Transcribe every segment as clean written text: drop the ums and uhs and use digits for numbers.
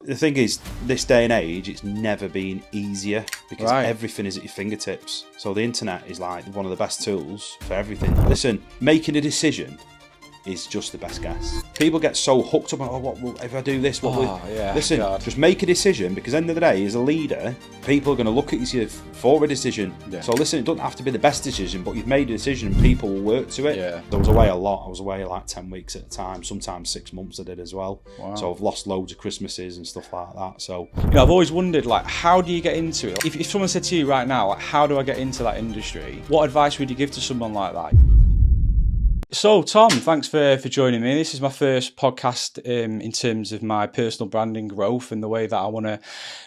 the thing is, this day and age, it's never been easier because everything is at your fingertips. So the internet is like one of the best tools for everything. Listen, making a decision is just the best guess. People get so hooked up on, what if I do this? Listen, just make a decision, because at the end of the day, as a leader, people are going to look at you for a decision. Yeah. So listen, it doesn't have to be the best decision, but you've made a decision and people will work to it. Yeah. I was away a lot. I was away like 10 weeks at a time, sometimes 6 months I did as well. Wow. So I've lost loads of Christmases and stuff like that. So I've always wondered, like, how do you get into it? If someone said to you right now, like, how do I get into that industry? What advice would you give to someone like that? So, Tom, thanks for joining me. This is my first podcast in terms of my personal branding growth and the way that I want to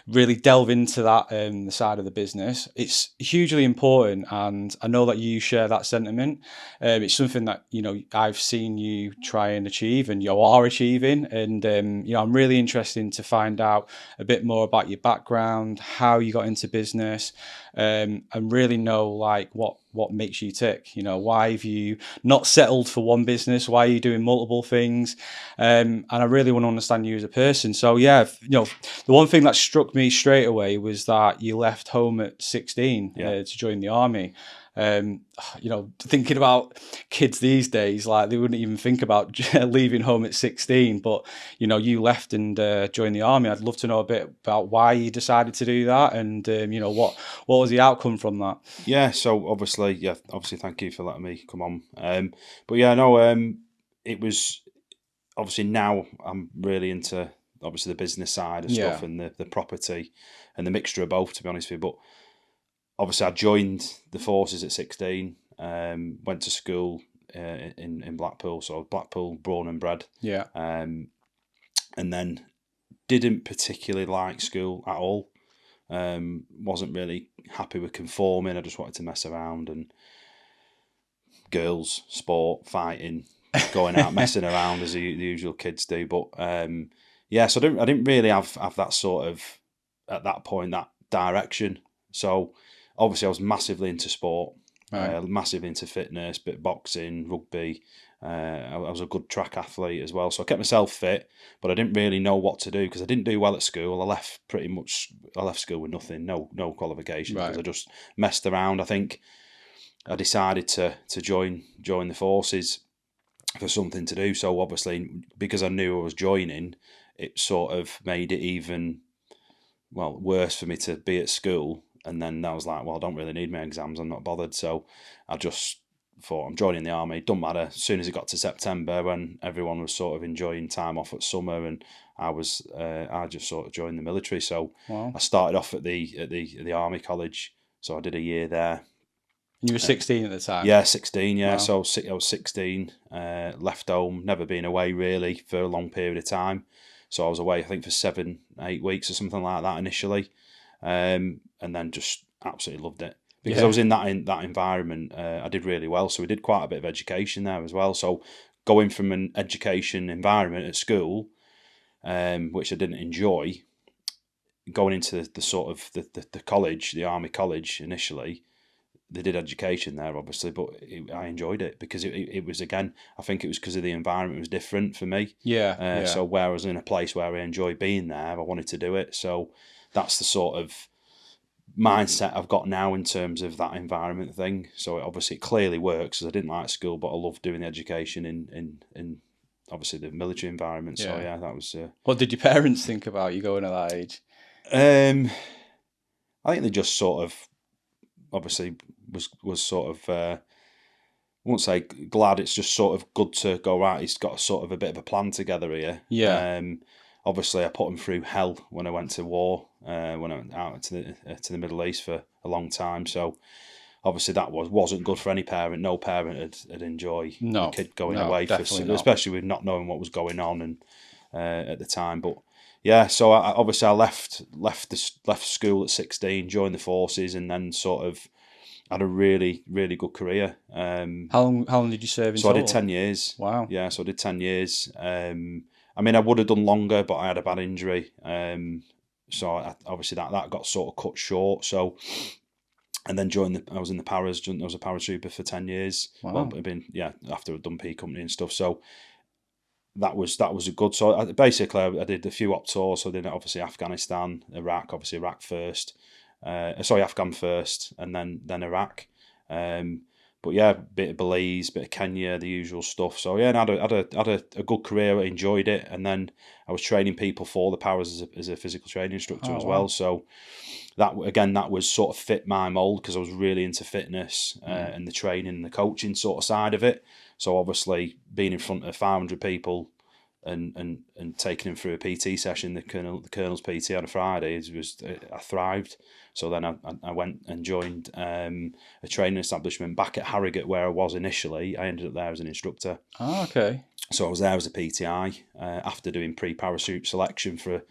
really delve into that the side of the business. It's hugely important, and I know that you share that sentiment. It's something that, I've seen you try and achieve, and you are achieving. And, I'm really interested to find out a bit more about your background, how you got into business, and really know, like, what makes you tick. Why have you not settled for one business? Why are you doing multiple things? And I really want to understand you as a person. So the one thing that struck me straight away was that you left home at 16 to join the army. Thinking about kids these days, like, they wouldn't even think about leaving home at 16, but you left and joined the army. I'd love to know a bit about why you decided to do that, and what was the outcome from that. So obviously thank you for letting me come on. It was obviously, now I'm really into obviously the business side of stuff and the property and the mixture of both, to be honest with you. But obviously, I joined the forces at 16, went to school in Blackpool, so Blackpool born and bred. Yeah. And then didn't particularly like school at all. Wasn't really happy with conforming. I just wanted to mess around and girls, sport, fighting, going out, messing around as the usual kids do. But so I didn't really have that sort of, at that point, that direction. So obviously, I was massively into sport, massively into fitness, bit boxing, rugby. I was a good track athlete as well, so I kept myself fit, but I didn't really know what to do because I didn't do well at school. I left school with nothing, no qualifications, because I just messed around. I think I decided to join the forces for something to do. So obviously, because I knew I was joining, it sort of made it even worse for me to be at school. And then I was like, well, I don't really need my exams. I'm not bothered. So I just thought, I'm joining the army. It doesn't matter. As soon as it got to September, when everyone was sort of enjoying time off at summer, and I just sort of joined the military. So I started off at the army college. So I did a year there. You were 16 at the time? Yeah, 16, yeah. Wow. So I was 16, left home, never been away really for a long period of time. So I was away, I think, for 7-8 weeks or something like that initially. And then just absolutely loved it. Because I was in that environment, I did really well. So we did quite a bit of education there as well. So going from an education environment at school, which I didn't enjoy, going into the sort of the college, the army college initially, they did education there, obviously, but I enjoyed it because it was, again, I think it was because of the environment was different for me. So where I was in a place where I enjoyed being there, I wanted to do it. So that's the sort of mindset I've got now in terms of that environment thing. So obviously it clearly works, because I didn't like school, but I loved doing the education in obviously the military environment. So that was... What did your parents think about you going at that age? I think they just sort of, obviously was sort of, I won't say glad, it's just sort of good to go, right, he's got sort of a bit of a plan together here. Obviously I put him through hell when I went to war, when I went out to the Middle East for a long time. So obviously that wasn't good for any parent. No parent would enjoy the kid going away, especially with not knowing what was going on and at the time. But so I left school at 16, joined the forces, and then sort of had a really, really good career. How long did you serve in total? So I did 10 years. Wow. Yeah, so I did 10 years. I mean, I would have done longer, but I had a bad injury. So obviously that got sort of cut short. So, and then I was in the paras. I was a paratrooper for 10 years. Wow. Well, after I'd done P Company and stuff. So that was a good. So basically, I did a few op tours. So then obviously Afghanistan, Iraq, obviously Iraq first. Afghan first, and then Iraq. But yeah, bit of Belize, bit of Kenya, the usual stuff. So yeah, and I had a good career. I enjoyed it, and then I was training people for the powers as a physical training instructor as well. So that was sort of fit my mold because I was really into fitness and the training and the coaching sort of side of it. So obviously being in front of 500 people and taking them through a PT session, the Colonel's PT on a Friday, I thrived. So then I went and joined a training establishment back at Harrogate where I was initially. I ended up there as an instructor. Oh, okay. So I was there as a PTI after doing pre-parachute selection for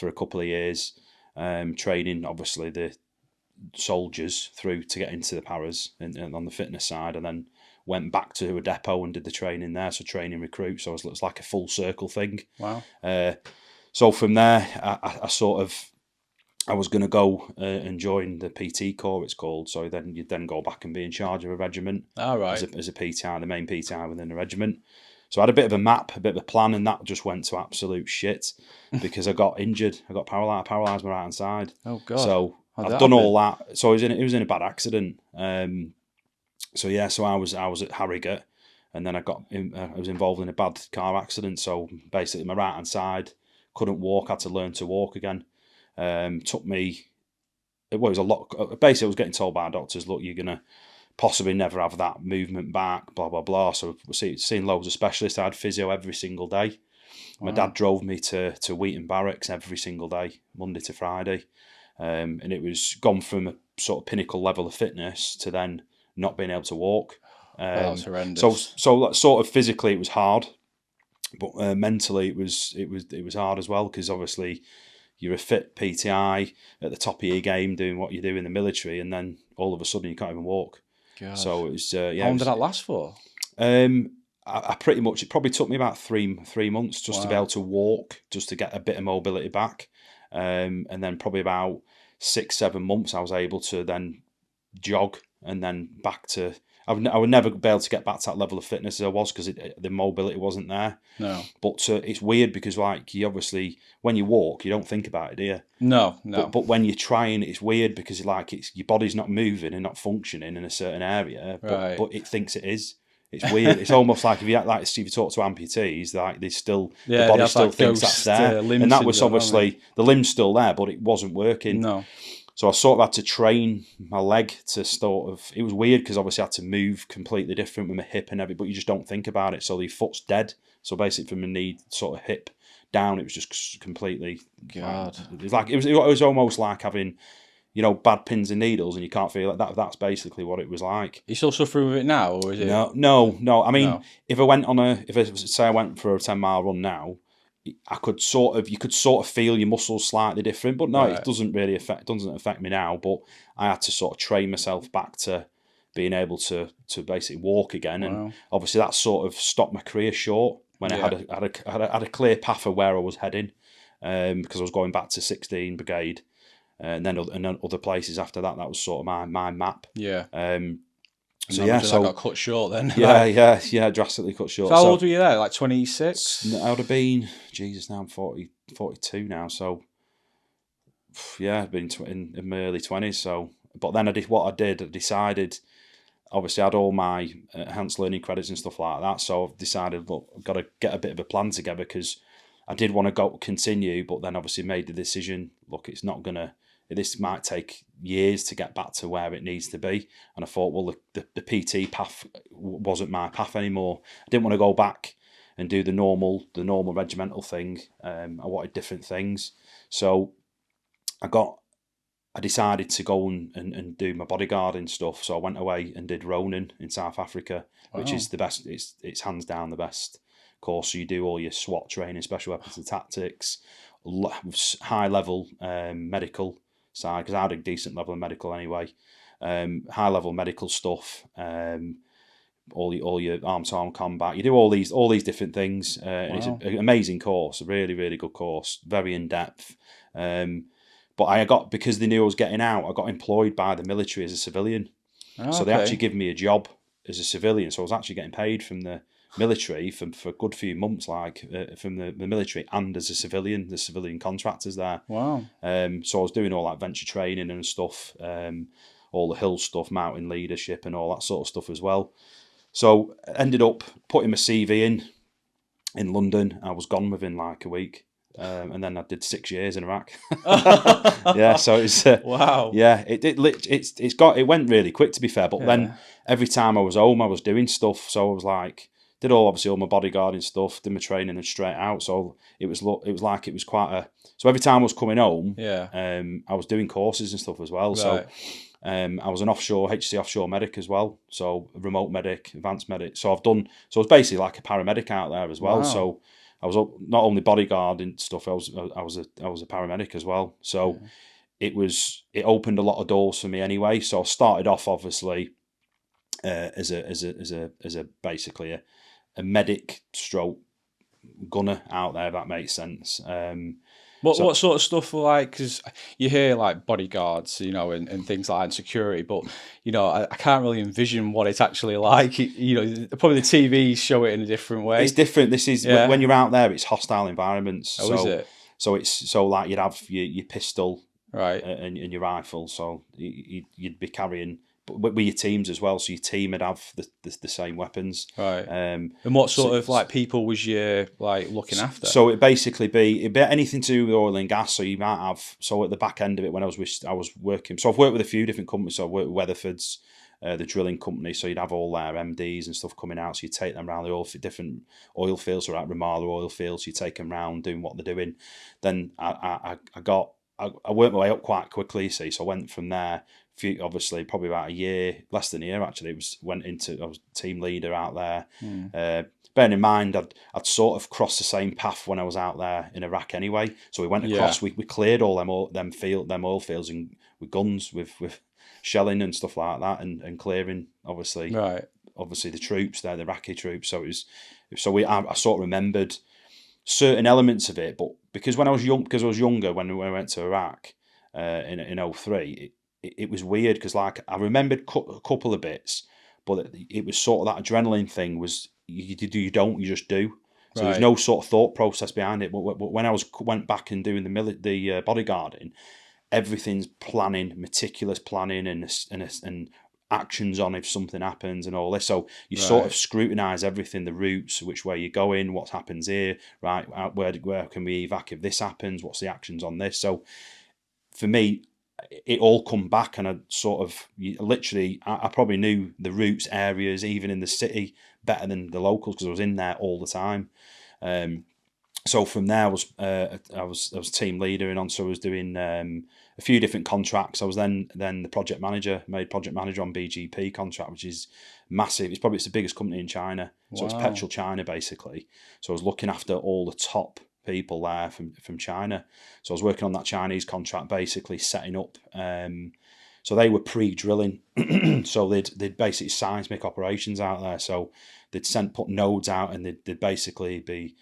a couple of years, training obviously the soldiers through to get into the paras and on the fitness side, and then went back to a depot and did the training there, so training recruits. So it's like a full circle thing. Wow. So from there, I was going to go and join the PT Corps, it's called. So then you'd then go back and be in charge of a regiment. All right. As a PTI, the main PTI within the regiment. So I had a bit of a map, a bit of a plan, and that just went to absolute shit because I got injured. I got paralysed my right hand side. Oh God. So I've done all that. So it was in a bad accident. So I was at Harrogate, and then I was involved in a bad car accident. So basically, my right hand side couldn't walk. Had to learn to walk again. Took me. It was a lot. Basically, I was getting told by doctors, "Look, you're gonna possibly never have that movement back." Blah blah blah. So we're seeing loads of specialists. I had physio every single day. Wow. My dad drove me to Wheaton Barracks every single day, Monday to Friday, and it was gone from a sort of pinnacle level of fitness to then not being able to walk. That's horrendous. So sort of physically it was hard, but mentally it was hard as well because obviously you're a fit PTI at the top of your game doing what you do in the military, and then all of a sudden you can't even walk. God. So it was How long did that last for? I pretty much, it probably took me about three months just to be able to walk, just to get a bit of mobility back, and then probably about 6-7 months I was able to then jog and then back to. I would never be able to get back to that level of fitness as I was because the mobility wasn't there. No. But it's weird because you obviously, when you walk, you don't think about it, do you? No. But when you're trying, it's weird because your body's not moving and not functioning in a certain area, but it thinks it is. It's weird. It's almost like if you talk to amputees, like they still the body still thinks that's there, and that was obviously the limb's still there, but it wasn't working. No. So I sort of had to train my leg to sort of. It was weird because obviously I had to move completely different with my hip and everything, but you just don't think about it. So the foot's dead. So basically, from my knee sort of hip down, it was just completely. God. It was almost like having, bad pins and needles, and you can't feel it. That's basically what it was like. Are you still suffering with it now, or is it? No. I mean, if I went for a 10-mile run now, you could sort of feel your muscles slightly different, but no, it doesn't affect me now. But I had to sort of train myself back to being able to basically walk again, and obviously that sort of stopped my career short when I had a clear path of where I was heading, because I was going back to 16 Brigade, and then other places after that. That was sort of my map. Yeah. So that got cut short then. Yeah, drastically cut short. So how old were you there? Like 26? I would have been, Jesus, now I'm 42 now. So yeah, I've been in my early 20s. So, but then I decided, obviously I had all my enhanced learning credits and stuff like that. So I've decided, look, I've got to get a bit of a plan together because I did want to continue, but then obviously made the decision, look, this might take years to get back to where it needs to be. And I thought, well, the PT path wasn't my path anymore. I didn't want to go back and do the normal regimental thing. I wanted different things. So I decided to go and do my bodyguarding stuff. So I went away and did Ronin in South Africa, which is the best. It's hands down the best course. So you do all your SWAT training, special weapons and tactics, high level medical side, because I had a decent level of medical anyway. High level medical stuff, all your arm-to-arm combat. You do all these different things, and it's an amazing course, a really, really good course, very in depth. But because they knew I was getting out, I got employed by the military as a civilian. So they actually give me a job as a civilian. So I was actually getting paid from the military for a good few months, like from the military and as a civilian. The civilian contractors there. Wow. So I was doing all that venture training and stuff, all the hill stuff, mountain leadership and all that sort of stuff as well. So I ended up putting my CV in London. I was gone within like a week. And then I did 6 years in Iraq. Yeah, so it's Wow. Yeah, it went really quick, to be fair. But then every time I was home, I was doing stuff. So I was like, did obviously all my bodyguarding stuff, did my training and straight out. So it was like it was quite a. So every time I was coming home, I was doing courses and stuff as well. Right. So I was an HC offshore medic as well. So remote medic, advanced medic. So I was basically like a paramedic out there as well. Wow. So I was not only bodyguarding stuff. I was a paramedic as well. So it opened a lot of doors for me anyway. So I started off obviously as a basically a medic stroke gunner out there. If that makes sense. What sort of stuff like, because you hear like bodyguards, and things like that, and security, but I can't really envision what it's actually like. Probably the TV show it in a different way. It's different. This is when you're out there, it's hostile environments. Oh, is it? So like you'd have your pistol, right, and your rifle. So you'd be carrying. But with your teams as well, so your team would have the same weapons. Right. And what sort of like people was you like looking after? So it'd be anything to do with oil and gas. So you might have at the back end of it when I was working. So I've worked with a few different companies. So I've worked with Weatherford's, the drilling company. So you'd have all their MDs and stuff coming out. So you take them around the different oil fields, or like Ramallah oil fields. You take them around doing what they're doing. Then I worked my way up quite quickly. So I went from there. Obviously, probably about a year, less than a year actually. I was team leader out there. Bearing in mind, I'd sort of crossed the same path when I was out there in Iraq anyway. So we went across. We cleared all them oil fields and with guns, with shelling and stuff like that, and clearing obviously the troops there, the Iraqi troops. So I sort of remembered certain elements of it, but because I was younger when I went to Iraq in 2003. It was weird because like I remembered a couple of bits, but it was sort of that adrenaline thing was you just do. So there's no sort of thought process behind it. But when I went back and doing the bodyguarding, everything's meticulous planning and actions on if something happens and all this. So you sort of scrutinise everything, the routes, which way you're going, what happens here, right? Where can we evac if this happens? What's the actions on this? So for me, it all come back, and I probably knew the routes, areas, even in the city, better than the locals because I was in there all the time. So from there, I was team leader, and also I was doing a few different contracts. I was then the project manager on BGP contract, which is massive. It's the biggest company in China, so it's Petrol China basically. So I was looking after all the top people there from China. So I was working on that Chinese contract, basically setting up. So they were pre-drilling, so they'd basically seismic operations out there. So they'd put nodes out, and they'd basically be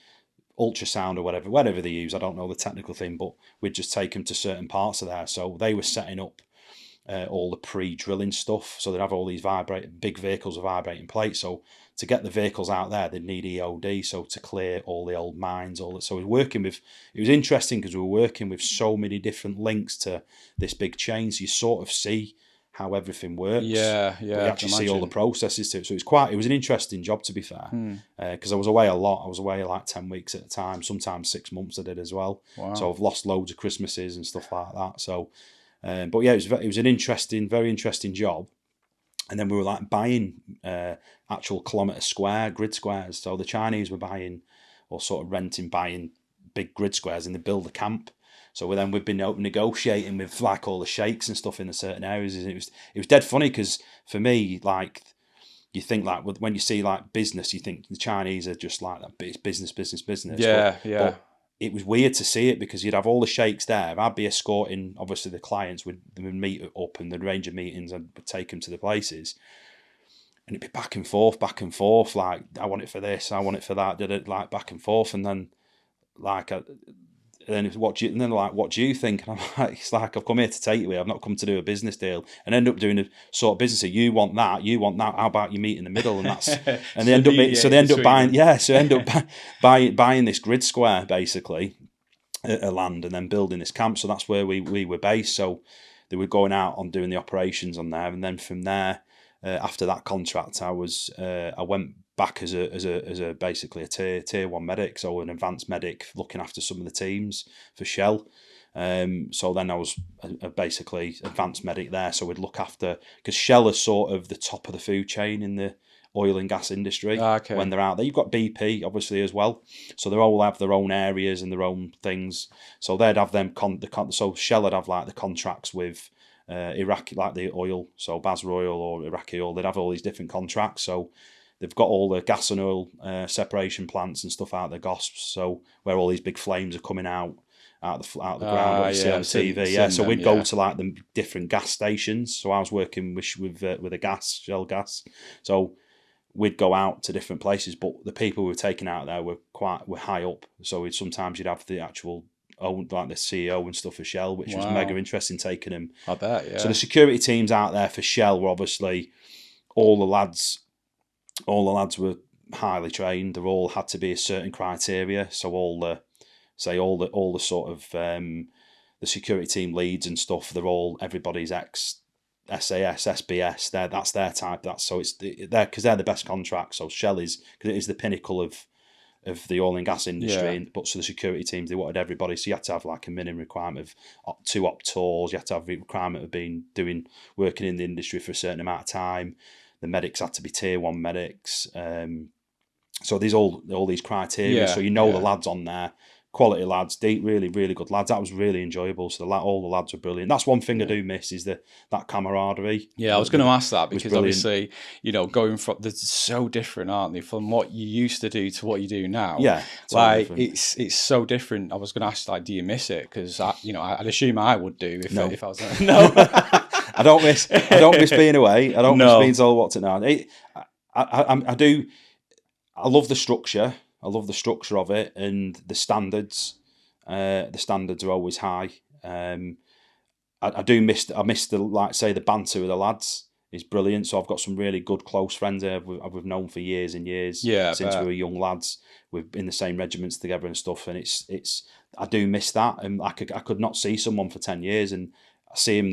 ultrasound or whatever they use. I don't know the technical thing, but we'd just take them to certain parts of there. So they were setting up all the pre-drilling stuff. So they'd have all these big vehicles with vibrating plates. So to get the vehicles out there, they'd need EOD. So to clear all the old mines, so it was interesting because we were working with so many different links to this big chain. So you sort of see how everything works. Yeah. But you actually see all the processes to it. So it was an interesting job, to be fair, because I was away a lot. I was away like 10 weeks at a time, sometimes 6 months I did as well. Wow. So I've lost loads of Christmases and stuff like that. So, but yeah, it was an very interesting job. And then we were like buying actual kilometre square grid squares. So the Chinese were buying big grid squares, and they build a camp. So we've been negotiating with like all the sheikhs and stuff in the certain areas. And it was dead funny because for me, like, you think like when you see like business, you think the Chinese are just like that business. Yeah, but it was weird to see it because you'd have all the sheikhs there. I'd be escorting, obviously the clients would meet up and they'd arrange meetings and would take them to the places. And it'd be back and forth, like, I want it for this, I want it for that, did it like back and forth. And then like then and then they're like, what do you think? And I'm like, it's like, I've come here to take you away. I've not come to do a business deal, and end up doing a sort of business deal. You want that. How about you meet in the middle? And that's, and they end up, buying, so they end up buying this grid square, basically, a land, and then building this camp. So that's where we were based. So they were going out on doing the operations on there. And then from there, after that contract, I went back as a basically a tier 1 medic, so an advanced medic looking after some of the teams for Shell. So then I was basically advanced medic there. So we'd look after, because Shell is sort of the top of the food chain in the oil and gas industry. When they're out there. You've got BP obviously as well. So they all have their own areas and their own things. So they'd have them so Shell would have like the contracts with Iraqi, like the oil, so Basra Oil or Iraqi oil. They'd have all these different contracts. So they've got all the gas and oil separation plants and stuff out the GOSPs, so where all these big flames are coming out the ground, what you see on TV. So we'd go to like the different gas stations. So I was working with a gas, Shell gas. So we'd go out to different places, but the people we were taking out there were high up. So sometimes you'd have the actual like the CEO and stuff for Shell, which was mega interesting taking them. I bet, yeah. So the security teams out there for Shell were obviously all the lads were highly trained. They all had to be a certain criteria. So all the sort of the security team leads and stuff, everybody's ex SAS, SBS. That's their type. Because they're the best contract. So Shell because it is the pinnacle of the oil and gas industry. But so the security teams, they wanted everybody. So you had to have like a minimum requirement of 2 op tours. You had to have a requirement of working in the industry for a certain amount of time. The medics had to be tier 1 medics. So there's all these criteria. So the lads on there, quality lads, really, really good lads. That was really enjoyable. So all the lads were brilliant. That's one thing I do miss is that camaraderie. Yeah, I was going to ask that because obviously, going from, they're so different, aren't they, from what you used to do to what you do now? Yeah, totally like it's so different. I was going to ask, like, do you miss it? Because I'd assume I would do if I was no. I don't miss being away. I don't miss being told what to know. I do. I love the structure. I love the structure of it and the standards. The standards are always high. I miss the banter with the lads is brilliant. So I've got some really good close friends there we've known for years and years. Since we were young lads, we've been in the same regiments together and stuff. And I do miss that. And I could not see someone for 10 years and I see him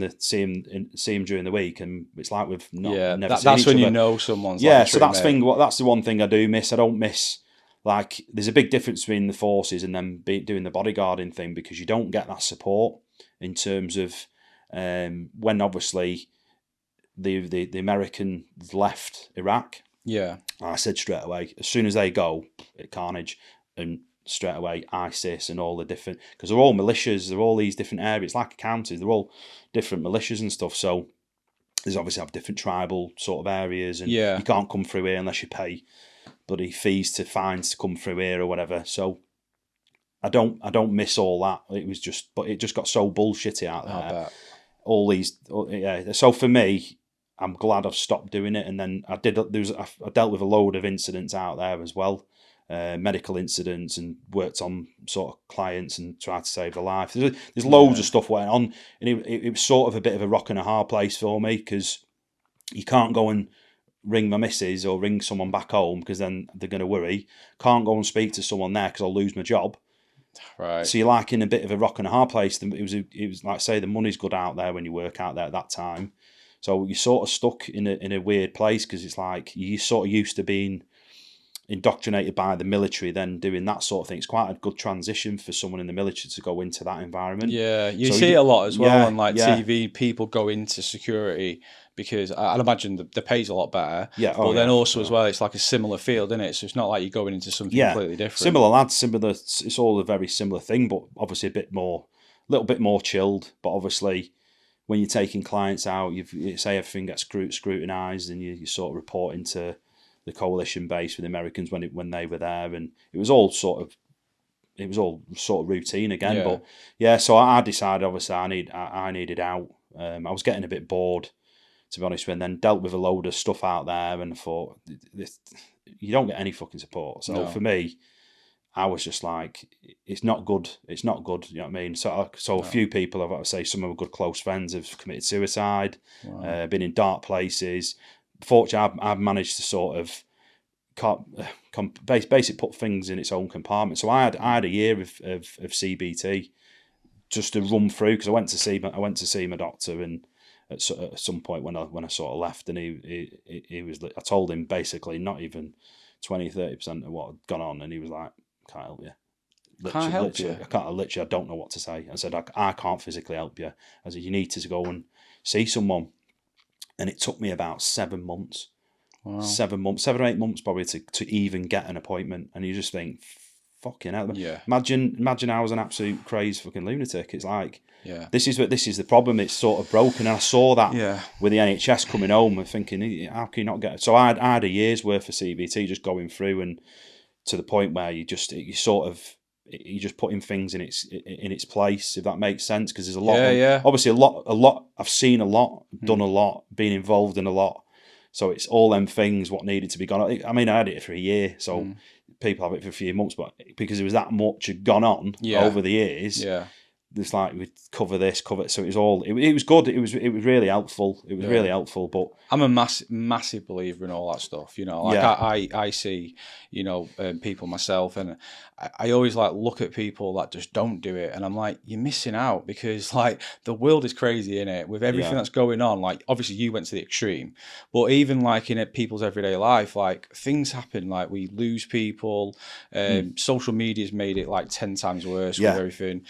during the week, and it's like we've never seen each other. That's when you know someone's. So that's the one thing I do miss. I don't miss, like, there's a big difference between the forces and then doing the bodyguarding thing, because you don't get that support in terms of when obviously the Americans left Iraq. Yeah, I said straight away, as soon as they go, it carnage, and straight away ISIS and all the different, because they're all militias, they're all these different areas, like counties, they're all different militias and stuff. So there's obviously have different tribal sort of areas, and you can't come through here unless you pay bloody fines to come through here or whatever. So I don't miss all that. But it just got so bullshitty out there. All these, So for me, I'm glad I've stopped doing it. And then I dealt with a load of incidents out there as well, medical incidents, and worked on sort of clients and tried to save their life. There's loads of stuff went on, and it was sort of a bit of a rock and a hard place for me, because you can't go and ring my missus or ring someone back home, because then they're going to worry. Can't go and speak to someone there because I'll lose my job. Right. So you're like in a bit of a rock and a hard place. It was like, say, the money's good out there when you work out there at that time. So you're sort of stuck in a weird place, because it's like you're sort of used to being indoctrinated by the military, then doing that sort of thing. It's quite a good transition for someone in the military to go into that environment. Yeah, you see it a lot as well on TV. People go into security because I'd imagine the pay's a lot better. Yeah, but then also as well, it's like a similar field, isn't it? So it's not like you're going into something completely different. Similar lads, it's all a very similar thing, but obviously a little bit more chilled. But obviously, when you're taking clients out, you say everything gets scrutinised, and you sort of report into the coalition base with the Americans when they were there, and it was all sort of routine again. But so I decided, obviously, I needed out. I was getting a bit bored, to be honest, and then dealt with a load of stuff out there, and thought, you don't get any fucking support. So for me, I was just like, it's not good. It's not good. You know what I mean? So a few people, I've got to say, some of my good close friends have committed suicide, been in dark places. Fortunately, I've managed to sort of basically put things in its own compartment. So I had a year of CBT just to run through, because I went to see my doctor, and at some point when I sort of left, and he was, I told him basically not even 20-30% of what had gone on, and he was like, can't help you. Can't help you. I don't know what to say. I said, I can't physically help you. I said, you need to go and see someone. And it took me about 7 months. Wow. 7 months, 7 or 8 months probably to even get an appointment. And you just think, fucking hell. Yeah. Imagine I was an absolute crazy fucking lunatic. It's like, this is the problem. It's sort of broken. And I saw that with the NHS coming home and thinking, how can you not get it? So I had a year's worth of CBT just going through, and to the point where you're just putting things in its place, if that makes sense. Because there's a lot, obviously a lot. I've seen a lot, done a lot, been involved in a lot. So it's all them things what needed to be gone on. I mean, I had it for a year, so people have it for a few months, but because there was that much had gone on over the years, it's like we cover this, cover it. So it was all. It was good. It was really helpful. It was really helpful. But I'm a massive believer in all that stuff. You know, like I see, you know, people myself, and I always like look at people that just don't do it, and I'm like, you're missing out, because like the world is crazy, innit? With everything that's going on. Like obviously you went to the extreme, but even like in people's everyday life, like things happen. Like we lose people. Social media's made it like 10 times worse with everything.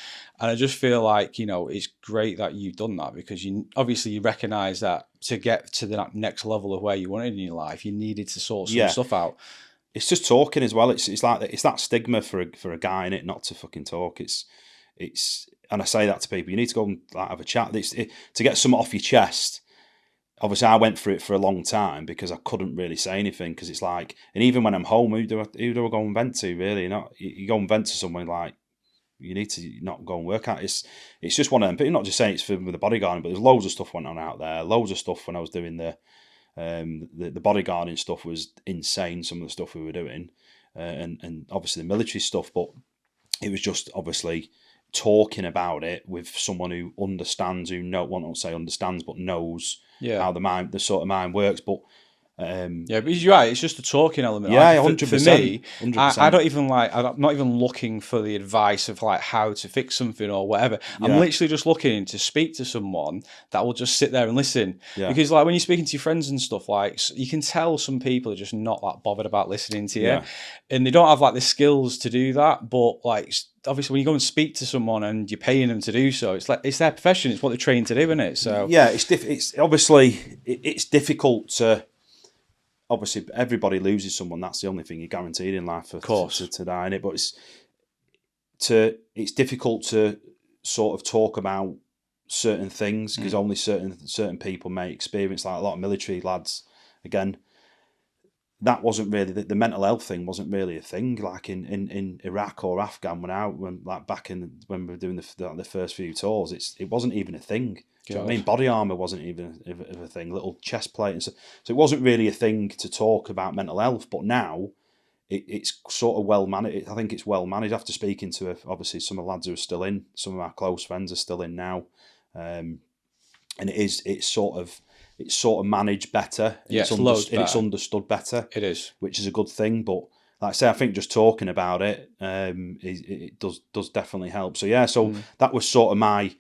And I just feel like, you know, it's great that you've done that, because you recognise that to get to the next level of where you wanted in your life, you needed to sort some stuff out. It's just talking as well. It's like it's that stigma for a guy in it not to fucking talk. It's and I say that to people. You need to go and like, have a chat. To get something off your chest. Obviously, I went through it for a long time because I couldn't really say anything, because it's like, and even when I'm home, who do I go and vent to? Really, you go and vent to someone like. You need to not go and work out. It's just one of them. But I'm not just saying it's for the bodyguarding, but there's loads of stuff went on out there. Loads of stuff when I was doing the bodyguarding stuff was insane. Some of the stuff we were doing, and obviously the military stuff. But it was just obviously talking about it with someone who understands, understands, but knows how the sort of mind works. But but you're right. It's just a talking element. Yeah, like, 100%. For me, 100%. I don't even like. I'm not even looking for the advice of like how to fix something or whatever. I'm literally just looking to speak to someone that will just sit there and listen. Yeah. Because like when you're speaking to your friends and stuff, like you can tell some people are just not that bothered about listening to you, and they don't have like the skills to do that. But like obviously, when you go and speak to someone and you're paying them to do so, it's like it's their profession. It's what they're trained to do, isn't it? So it's obviously it's difficult to. Obviously, everybody loses someone. That's the only thing you're guaranteed in life to die in it. But it's difficult to sort of talk about certain things, because only certain people may experience. Like a lot of military lads, again, that wasn't really the mental health thing wasn't really a thing. Like in Iraq or Afghan, when we were doing the first few tours, it wasn't even a thing. Do you know what I mean? Body armor wasn't even a thing. Little chest plate, and so it wasn't really a thing to talk about mental health. But now it's sort of well managed. I think it's well managed. After speaking to obviously some of the lads who are still in, some of our close friends are still in now, and it's sort of managed better. It's understood better. It is, which is a good thing. But like I say, I think just talking about it, it does definitely help. So that was sort of my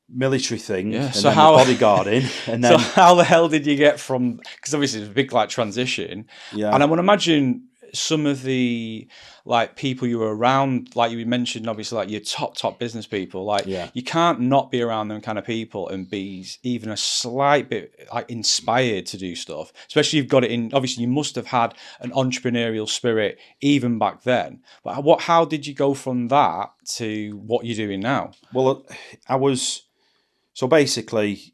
military thing, and so then how, the bodyguarding, and then so how the hell did you get from? Because obviously it's a big like transition, and I want to imagine some of the like people you were around, like you mentioned, obviously like your top business people, like you can't not be around them kind of people and be even a slight bit like inspired to do stuff, especially you've got it in. Obviously you must have had an entrepreneurial spirit even back then, but how did you go from that to what you're doing now? Well, so basically,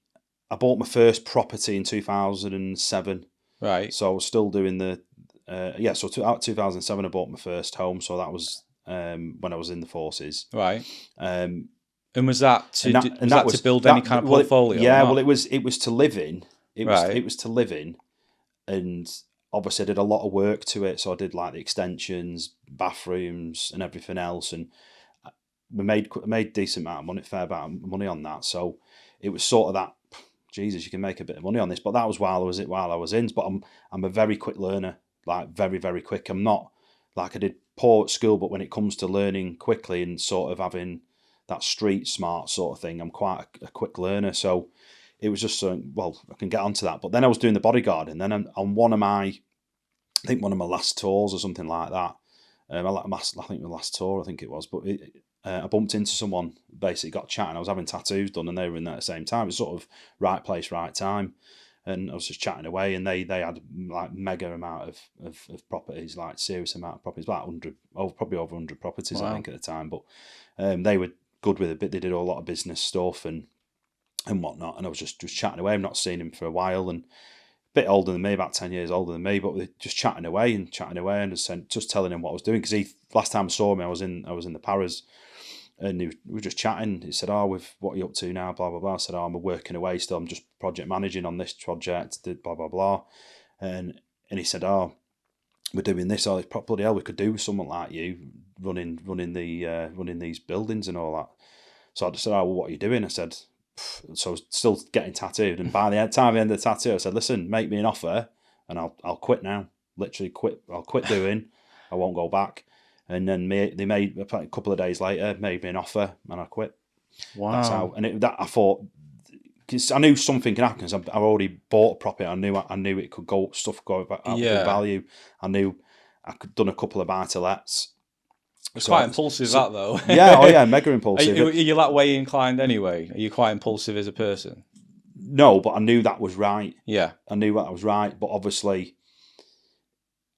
I bought my first property in 2007. Right. So I was still doing so 2007 I bought my first home. So that was when I was in the forces. Right. And was that to build any kind of portfolio? It was to live in. It was to live in, and obviously I did a lot of work to it. So I did like the extensions, bathrooms, and everything else, and we made decent amount of money, fair amount of money on that. So it was sort of that. Jesus, you can make a bit of money on this, but that was while I was in. But I'm a very quick learner, like very very quick. I'm not like I did poor at school, but when it comes to learning quickly and sort of having that street smart sort of thing, I'm quite a quick learner. So it was just well, I can get onto that. But then I was doing the bodyguarding. Then on one of my last tours or something like that. I think the last tour, I think it was, but I bumped into someone, basically got chatting. I was having tattoos done and they were in there at the same time. It was sort of right place, right time. And I was just chatting away, and they had like mega amount of properties, like serious amount of properties, about 100, probably over 100 properties, wow. I think at the time. But they were good with it, but they did a lot of business stuff and whatnot. And I was just chatting away. I've not seen him for a while, and bit older than me, about 10 years older than me, but we're just chatting away and just telling him what I was doing. Because last time I saw him, I was in the Paras, and we were just chatting. He said, what are you up to now? Blah, blah, blah. I said, I'm working away still. I'm just project managing on this project, blah, blah, blah. And he said, we're doing this. It's bloody hell, we could do with someone like you running these buildings and all that. So I just said, well, what are you doing? I said, so I was still getting tattooed, and by the time I ended the tattoo, I said, listen, make me an offer and I'll quit now. Literally quit. I'll quit doing. I won't go back. And then they made a couple of days later, made me an offer, and I quit. Wow. That's how. And I thought, because I knew something could happen, because I already bought a property. I knew it could go up in value. I knew I could done a couple of buy-to-lets. It's quite impulsive, that though. Yeah, mega impulsive. Are you that way inclined anyway? Are you quite impulsive as a person? No, but I knew that was right. Yeah, I knew that was right, but obviously,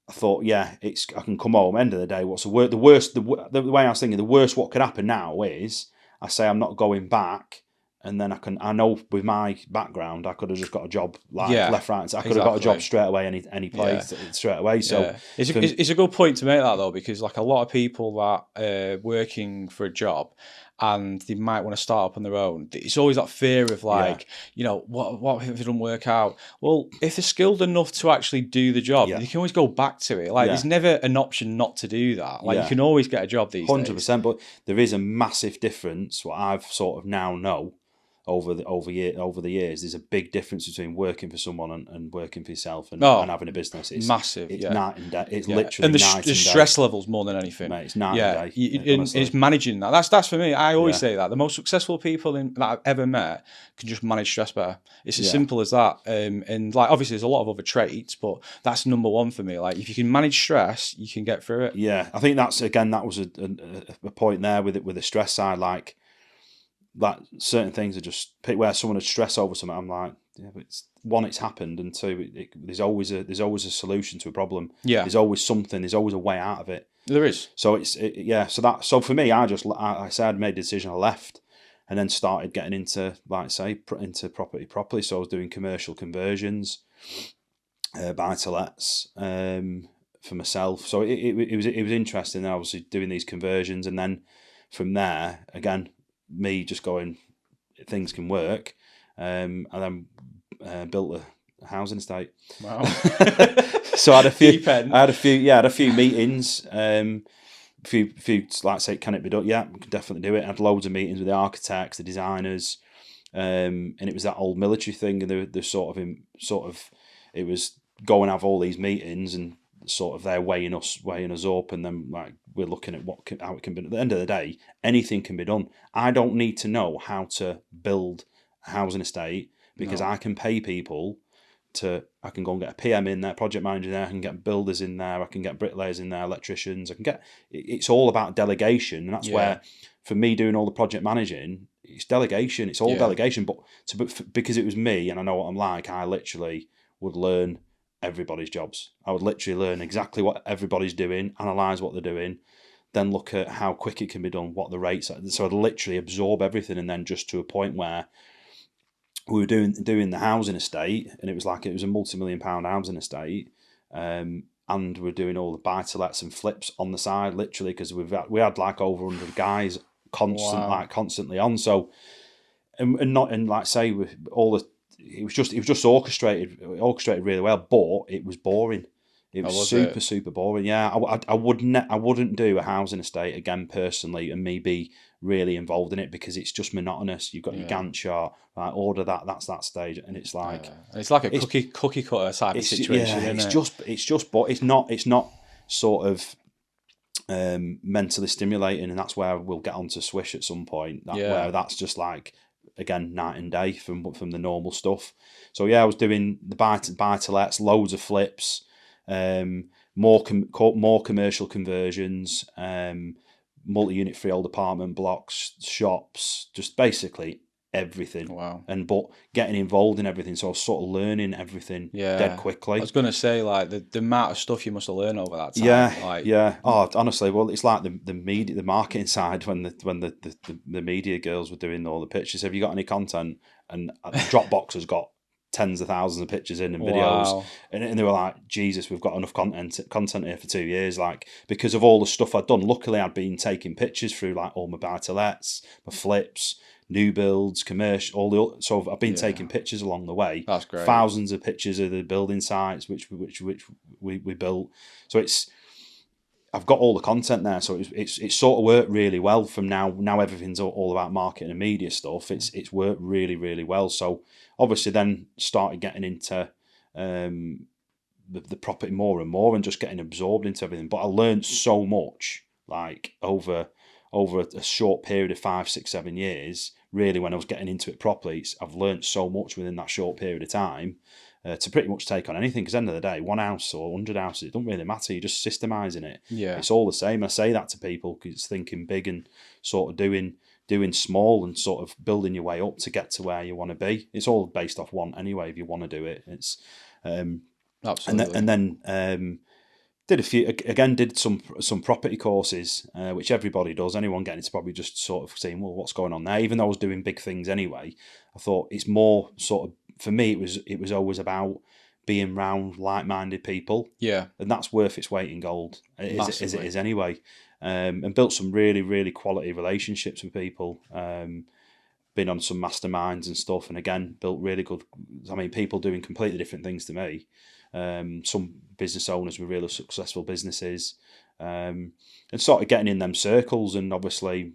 I thought, I can come home. End of the day, what's the worst? The way I was thinking, the worst what could happen now is I say I'm not going back, and then I know with my background, I could have just got a job left, right. So I could have got a job straight away, any place straight away. So it's a good point to make that though, because like a lot of people that are working for a job and they might want to start up on their own, it's always that fear of what if it doesn't work out? Well, if they're skilled enough to actually do the job, they can always go back to it. There's never an option not to do that. You can always get a job these 100%, days. 100%, but there is a massive difference. What I've sort of now know over the years, there's a big difference between working for someone and working for yourself and having a business. It's massive. It's night and day. It's literally and the stress levels more than anything. Mate, it's night and day. It's managing that. That's for me. I always say that the most successful people that I've ever met can just manage stress better. It's as simple as that. And obviously there's a lot of other traits, but that's number one for me. If you can manage stress, you can get through it. Yeah, I think that was a point there with the stress side. Like certain things are just where someone would stress over something. I'm like, but it's happened, and two, there's always a solution to a problem. Yeah, there's always something. There's always a way out of it. There is. So So for me, I said I made a decision. I left, and then started getting into into property properly. So I was doing commercial conversions, buy-to-lets for myself. So it was interesting. Obviously doing these conversions, and then from there again, me just going, things can work, and then built a housing estate. Wow! So I had a few meetings, few like say, can it be done? Yeah, we can definitely do it. I had loads of meetings with the architects, the designers, and it was that old military thing, and they're sort of it was go and have all these meetings and sort of they're weighing us up, and then we're looking at how it can be. At the end of the day, anything can be done. I don't need to know how to build a housing estate, because I can pay people I can go and get a PM in there, project manager in there, I can get builders in there, I can get bricklayers in there, electricians, it's all about delegation, and that's where, for me, doing all the project managing, it's delegation, it's all delegation, but because it was me and I know what I'm like, I literally would learn everybody's jobs. I would literally learn exactly what everybody's doing, analyse what they're doing, then look at how quick it can be done, what the rates are. So I'd literally absorb everything, and then just to a point where we were doing the housing estate, and it was a multi-million-pound housing estate, and we're doing all the buy-to-lets and flips on the side, literally, because we had over 100 guys constantly on. So it was just orchestrated really well, but it was boring. It Oh, was was super, it? super boring. Yeah, I wouldn't do a housing estate again personally, and me be really involved in it because it's just monotonous. You've got your Yeah. Gantt chart, right? Order that. That's that stage, and it's like And it's like a it's cookie cutter type of it's situation, yeah, isn't it? it's just, but it's not sort of mentally stimulating, and that's where we'll get onto Swish at some point. Where Yeah. that's just like again night and day from the normal stuff. So yeah, I was doing the buy to lets, loads of flips, more commercial conversions, multi-unit freehold apartment blocks, shops, just basically everything. Wow. But getting involved in everything, so I was sort of learning everything dead Yeah. I quickly. was gonna say like the amount of stuff you must have learned over that time. Yeah, Like yeah. Oh, honestly, well, it's like the media, the marketing side when the media girls were doing all the pictures. Have you got any content? And Dropbox has got tens of thousands of pictures in and videos, wow. and they were like, Jesus, we've got enough content here for 2 years. Like because of all the stuff I'd done. Luckily, I'd been taking pictures through like all my buy-to-lets, my flips, new builds, commercial, so I've been taking pictures along the way. That's great. Thousands of pictures of the building sites which we built. So I've got all the content there, so it's sort of worked really well. From now everything's all about marketing and media stuff. It's worked really, really well. So obviously then started getting into the property more and more and just getting absorbed into everything. But I learned so much like over a short period of 5, 6, 7 years. Really, when I was getting into it properly, I've learned so much within that short period of time to pretty much take on anything. Because at the end of the day, 1 house or 100 houses, it doesn't really matter. You're just systemizing it. Yeah. It's all the same. I say that to people because it's thinking big and sort of doing small and sort of building your way up to get to where you want to be. It's all based off want anyway. If you want to do it, it's Absolutely. and then did some property courses, which everybody does. Anyone getting into probably just sort of saying, well, what's going on there? Even though I was doing big things anyway, I thought it's more sort of, for me, it was always about being around like-minded people. Yeah. And that's worth its weight in gold, as it Massively. is anyway. And built some really, really quality relationships with people. Been on some masterminds and stuff, and again, built really good. I mean, people doing completely different things to me. Some business owners with really successful businesses, and sort of getting in them circles. And obviously,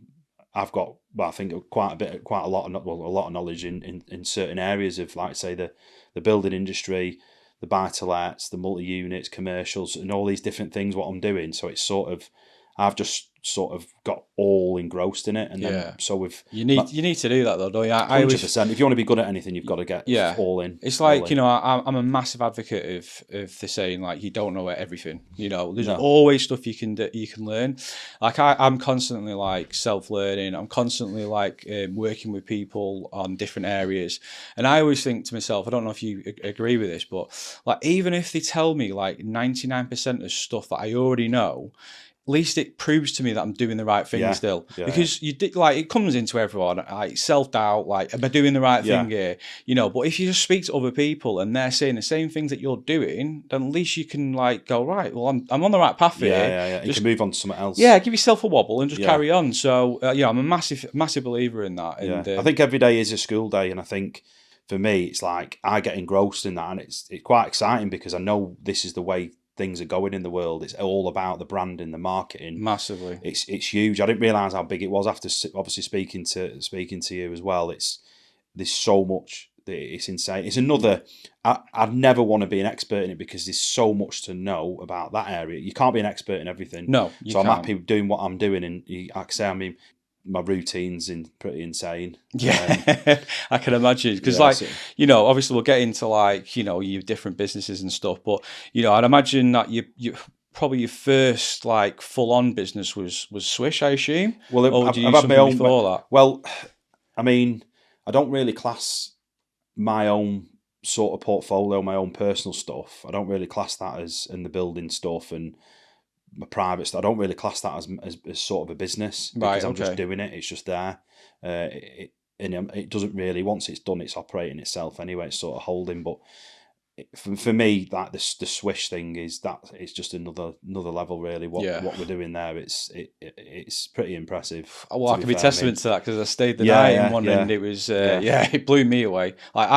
I've got, well, I think quite a lot of knowledge in certain areas of, like say, the building industry, the buy-to-lets, the multi-units, commercials, and all these different things. What I'm doing, so it's sort of, I've just sort of got all engrossed in it, and then so with you need to do that though, don't you? I 100%. If you want to be good at anything, you've got to get all in. It's like, I'm a massive advocate of the saying, like, you don't know everything. There's always stuff you can learn. Like I'm constantly like self-learning. I'm constantly like working with people on different areas, and I always think to myself, I don't know if you agree with this, but like even if they tell me like 99% of stuff that I already know, at least it proves to me that I'm doing the right thing still. Because you did, like, it comes into everyone, like self-doubt, like, am I doing the right thing here? But if you just speak to other people and they're saying the same things that you're doing, then at least you can like go, right, well, I'm on the right path here. Yeah. You can move on to something else. Yeah, give yourself a wobble and just carry on. So, I'm a massive believer in that. And, I think every day is a school day, and I think for me, it's like I get engrossed in that, and it's quite exciting because I know this is the way things are going in the world. It's all about the branding, the marketing. Massively. It's huge. I didn't realise how big it was after obviously speaking to you as well. There's so much. It's insane. It's another. I'd never want to be an expert in it because there's so much to know about that area. You can't be an expert in everything. No, I'm happy doing what I'm doing, and like I say, I mean, my routine's pretty insane. Yeah, I can imagine because, obviously we'll get into like your different businesses and stuff, but I'd imagine that you probably your first like full on business was Swish, I assume. Well, I've had my own before that. Well, I mean, I don't really class my own sort of portfolio, my own personal stuff. I don't really class that as in the building stuff and my private stuff. I don't really class that as sort of a business because I'm just doing it. It's just there. It doesn't really, once it's done, it's operating itself anyway. It's sort of holding. But for me, like the swish thing is that it's just another level really. What we're doing there, it's pretty impressive. Well, I can be testament to that because I stayed the Yeah, night yeah, in one, yeah. and it was it blew me away. Like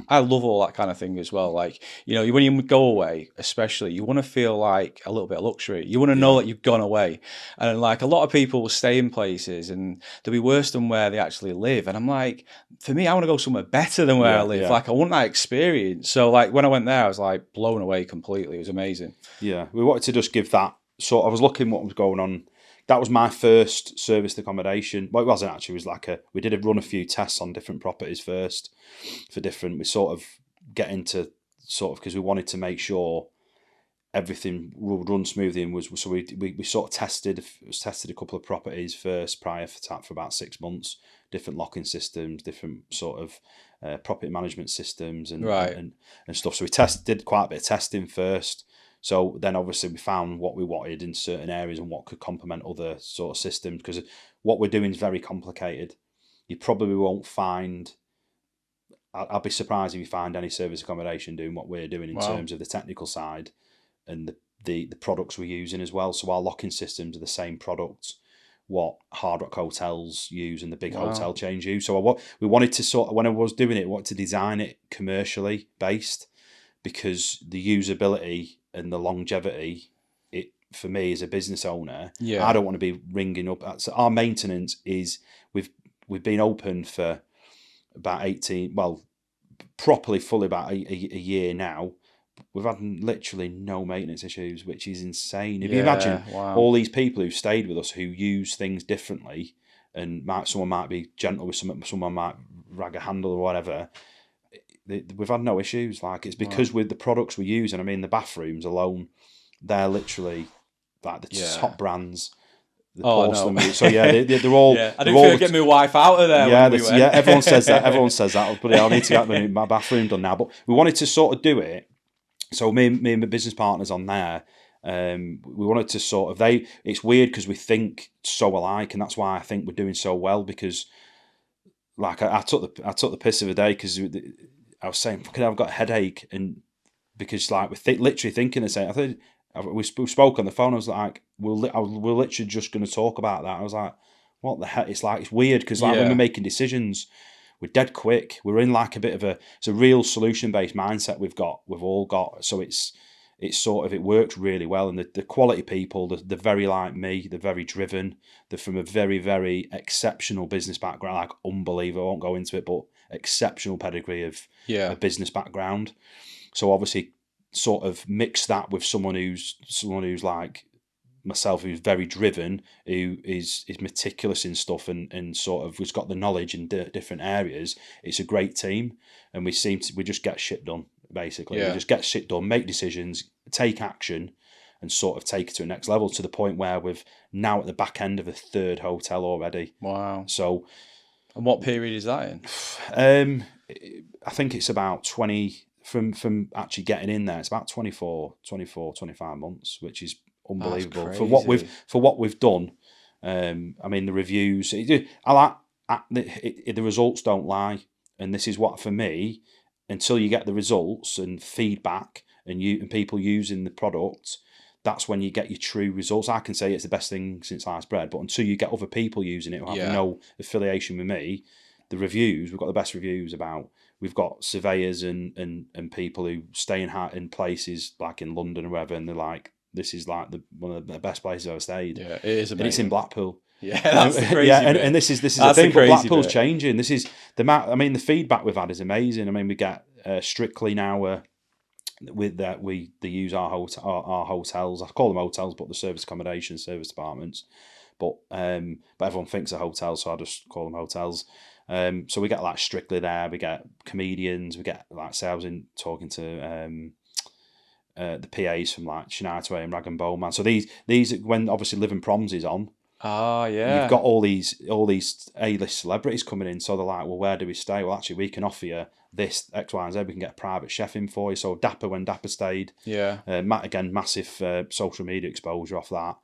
I love all that kind of thing as well. Like, you know, when you go away, especially, you want to feel like a little bit of luxury. You want to know that you've gone away, and like a lot of people will stay in places and they'll be worse than where they actually live. And I'm like, for me, I want to go somewhere better than where I live. Yeah. Like, I want that experience. So like when I went there, I was like blown away completely. It was amazing. Yeah, we wanted to just give that. So I was looking what was going on. That was my first serviced accommodation. Well, it wasn't actually. It was like we did run a few tests on different properties first for different. We sort of get into because we wanted to make sure everything would run smoothly, and so we sort of tested a couple of properties first prior for about 6 months. Different locking systems, different sort of property management systems, and stuff. So we did quite a bit of testing first. So then obviously we found what we wanted in certain areas and what could complement other sort of systems, because what we're doing is very complicated. You probably won't find, I'll be surprised if you find any service accommodation doing what we're doing in terms of the technical side and the products we're using as well. So our locking systems are the same products what Hard Rock hotels use and the big hotel chains use. So we wanted to when I was doing it, I wanted to design it commercially based, because the usability and the longevity, for me as a business owner, I don't want to be ringing up. So our maintenance is, we've been open for about 18, well, properly fully about a year now. We've had literally no maintenance issues, which is insane. If you imagine all these people who stayed with us who use things differently, and someone might be gentle with someone might rag a handle or whatever, we've had no issues. Like, it's because with the products we use, and I mean the bathrooms alone, they're literally like the top brands. The porcelain. No. So yeah, they're all. I didn't feel like getting my wife out of there. Yeah, everyone says that. Everyone says that. But I need to get my bathroom done now. But we wanted to sort of do it. So me and my business partners on there, we wanted to sort of It's weird because we think so alike, and that's why I think we're doing so well. Because like I took the piss of a day because I was saying, fucking, I've got a headache, and because like we're literally thinking the same. I think we spoke on the phone. I was like, we're literally just going to talk about that. I was like, what the heck? It's like, it's weird because like when we're making decisions, we're dead quick. We're in like a bit of it's a real solution based mindset we've all got. So it's sort of, it works really well. And the quality people, they're very like me. They're very driven. They're from a very, very exceptional business background, like unbelievable. I won't go into it, but exceptional pedigree of a business background. So obviously, sort of mix that with someone who's like myself, who's very driven, who is meticulous in stuff, and sort of has got the knowledge in different areas. It's a great team, and we just get shit done. Basically, we just get shit done, make decisions, take action, and sort of take it to the next level, to the point where we've now at the back end of a third hotel already. Wow. So, and what period is that in? I think it's about 20. From actually getting in there, it's about 24, 25 months, which is unbelievable for what we've done. I mean, the reviews, the results don't lie, and this is what, for me, until you get the results and feedback and people using the product, that's when you get your true results. I can say it's the best thing since sliced bread, but until you get other people using it who have no affiliation with me, the reviews, we've got the best reviews about. We've got surveyors and people who stay in places like in London or wherever, and they're like, this is like one of the best places I've ever stayed. Yeah, it is amazing. And it's in Blackpool. Yeah, that's the crazy bit. And this is the thing, but Blackpool's changing. This is the feedback we've had is amazing. I mean, we get Strictly now with that they use our hotels. I call them hotels, but the service accommodation, service departments. But everyone thinks they're hotels, so I just call them hotels. So we get like Strictly there, we get comedians, we get like, say I was talking to the PAs from like Shania Twain and Rag and Bone Man. So these when obviously Living Proms is on. Oh yeah. You've got all these A-list celebrities coming in, so they're like, well, where do we stay? Well, actually, we can offer you this X, Y, and Z. We can get a private chef in for you. So Dapper, when Dapper stayed, Matt, again, massive social media exposure off that.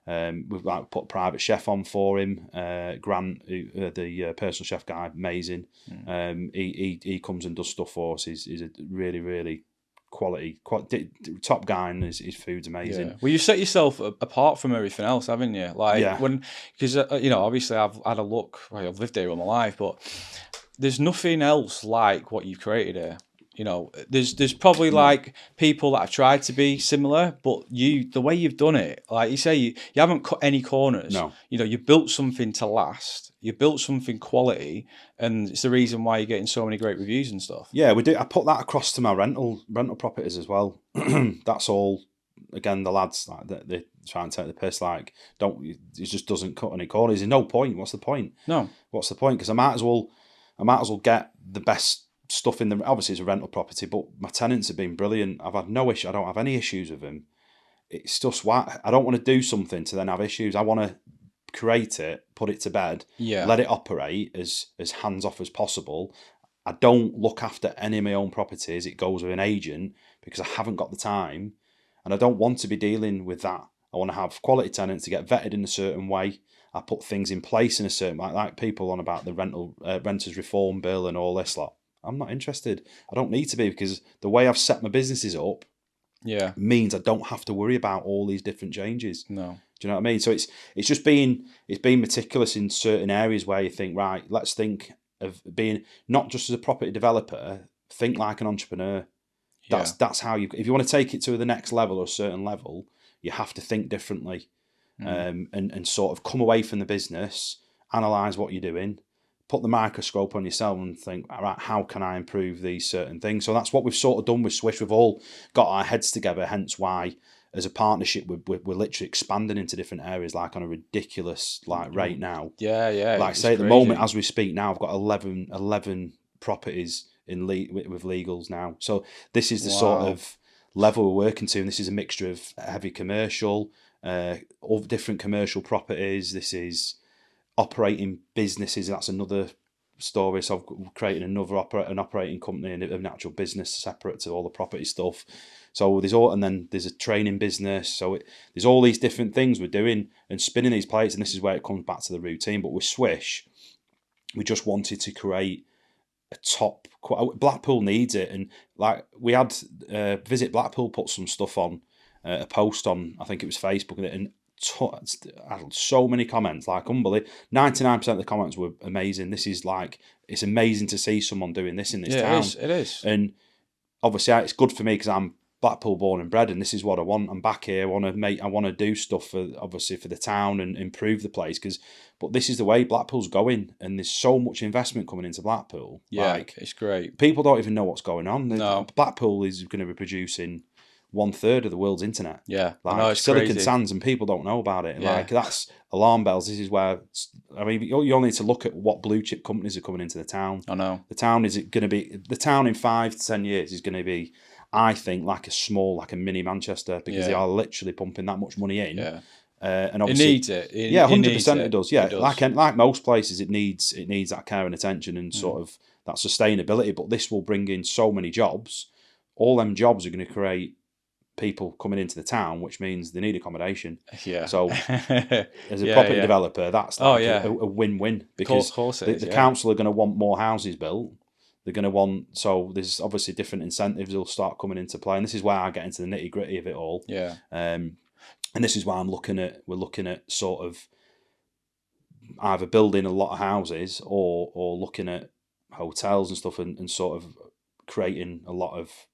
We've like put a private chef on for him. Grant, the personal chef guy, amazing. He comes and does stuff for us. He's a really, really quality, top guy, and his food's amazing. Yeah. Well, you set yourself apart from everything else, haven't you? Like Yeah. because obviously I've had a look. Well, I've lived here all my life, but there's nothing else like what you've created here. There's probably like people that have tried to be similar, but the way you've done it, like you say, you haven't cut any corners. No. You built something to last. You built something quality, and it's the reason why you're getting so many great reviews and stuff. Yeah, we do. I put that across to my rental properties as well. That's all. Again, the lads like they try and take the piss. Like, it just doesn't cut any corners. There's no point. What's the point? No. What's the point? Because I might as well get the best stuff in the. Obviously, it's a rental property, but my tenants have been brilliant. I've had no issue. I don't have any issues with them. It's just why I don't want to do something to then have issues. I want to create it, put it to bed, let it operate as hands off as possible. I don't look after any of my own properties. It goes with an agent because I haven't got the time, and I don't want to be dealing with that. I want to have quality tenants to get vetted in a certain way. I put things in place in a certain way, like people on about the renters reform bill and all this lot. I'm not interested. I don't need to be, because the way I've set my businesses up means I don't have to worry about all these different changes. No. Do you know what I mean? So it's just being meticulous in certain areas where you think, right, let's think of being not just as a property developer, think like an entrepreneur. That's how if you want to take it to the next level or a certain level, you have to think differently, and sort of come away from the business, analyze what you're doing, put the microscope on yourself and think, all right, how can I improve these certain things? So that's what we've sort of done with Swish. We've all got our heads together, hence why as a partnership we're literally expanding into different areas, like on a ridiculous rate now. Like say at the moment as we speak now, I've got 11 properties with legals now. So this is the sort of level we're working to, and this is a mixture of heavy commercial, all different commercial properties. This is operating businesses. That's another story. So I've created an operating company and an actual business separate to all the property stuff. So there's a training business. So there's all these different things we're doing and spinning these plates, and this is where it comes back to the routine. But with Swish, we just wanted to create a top. Blackpool needs it, and like we had Visit Blackpool put some stuff on a post on, I think it was Facebook, and I had so many comments, like unbelievable. 99% of the comments were amazing. This is it's amazing to see someone doing this in this town. It is. And obviously it's good for me because I'm Blackpool born and bred, and this is what I want. I'm back here. I want to do stuff for the town and improve the place. But this is the way Blackpool's going, and there's so much investment coming into Blackpool. Yeah, it's great. People don't even know what's going on. No. Blackpool is going to be producing 1/3 of the world's internet. Yeah, it's Silicon Sands, and people don't know about it. Yeah. That's alarm bells. This is where you only need to look at what blue chip companies are coming into the town. I know the town in 5 to 10 years is going to be, I think, like a mini Manchester, because they are literally pumping that much money in. Yeah. And obviously, it needs it. 100% it does. Yeah, it does. Like most places, it needs that care and attention and sort of that sustainability. But this will bring in so many jobs. All them jobs are going to create people coming into the town, which means they need accommodation. Yeah. So as a property developer, that's a win-win, because the council are going to want more houses built. They're going to want, so there's obviously different incentives will start coming into play, and this is where I get into the nitty-gritty of it all. Yeah. And this is why we're looking at sort of either building a lot of houses or looking at hotels and stuff, and sort of creating a lot of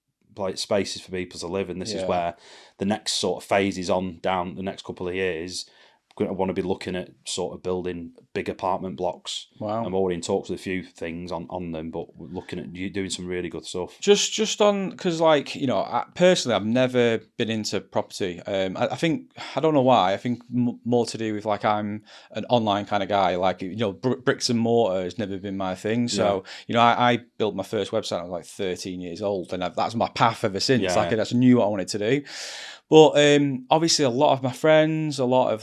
spaces for people to live. And this is where the next sort of phase is down the next couple of years. I want to be looking at sort of building big apartment blocks. Wow. I'm already in talks with a few things on them, but we're looking at you doing some really good stuff. Just on, because personally, I've never been into property. I think, I don't know why, I think more to do with I'm an online kind of guy. Bricks and mortar has never been my thing. So, I built my first website when I was 13 years old, and that's my path ever since. I just knew what I wanted to do. But obviously, a lot of my friends, a lot of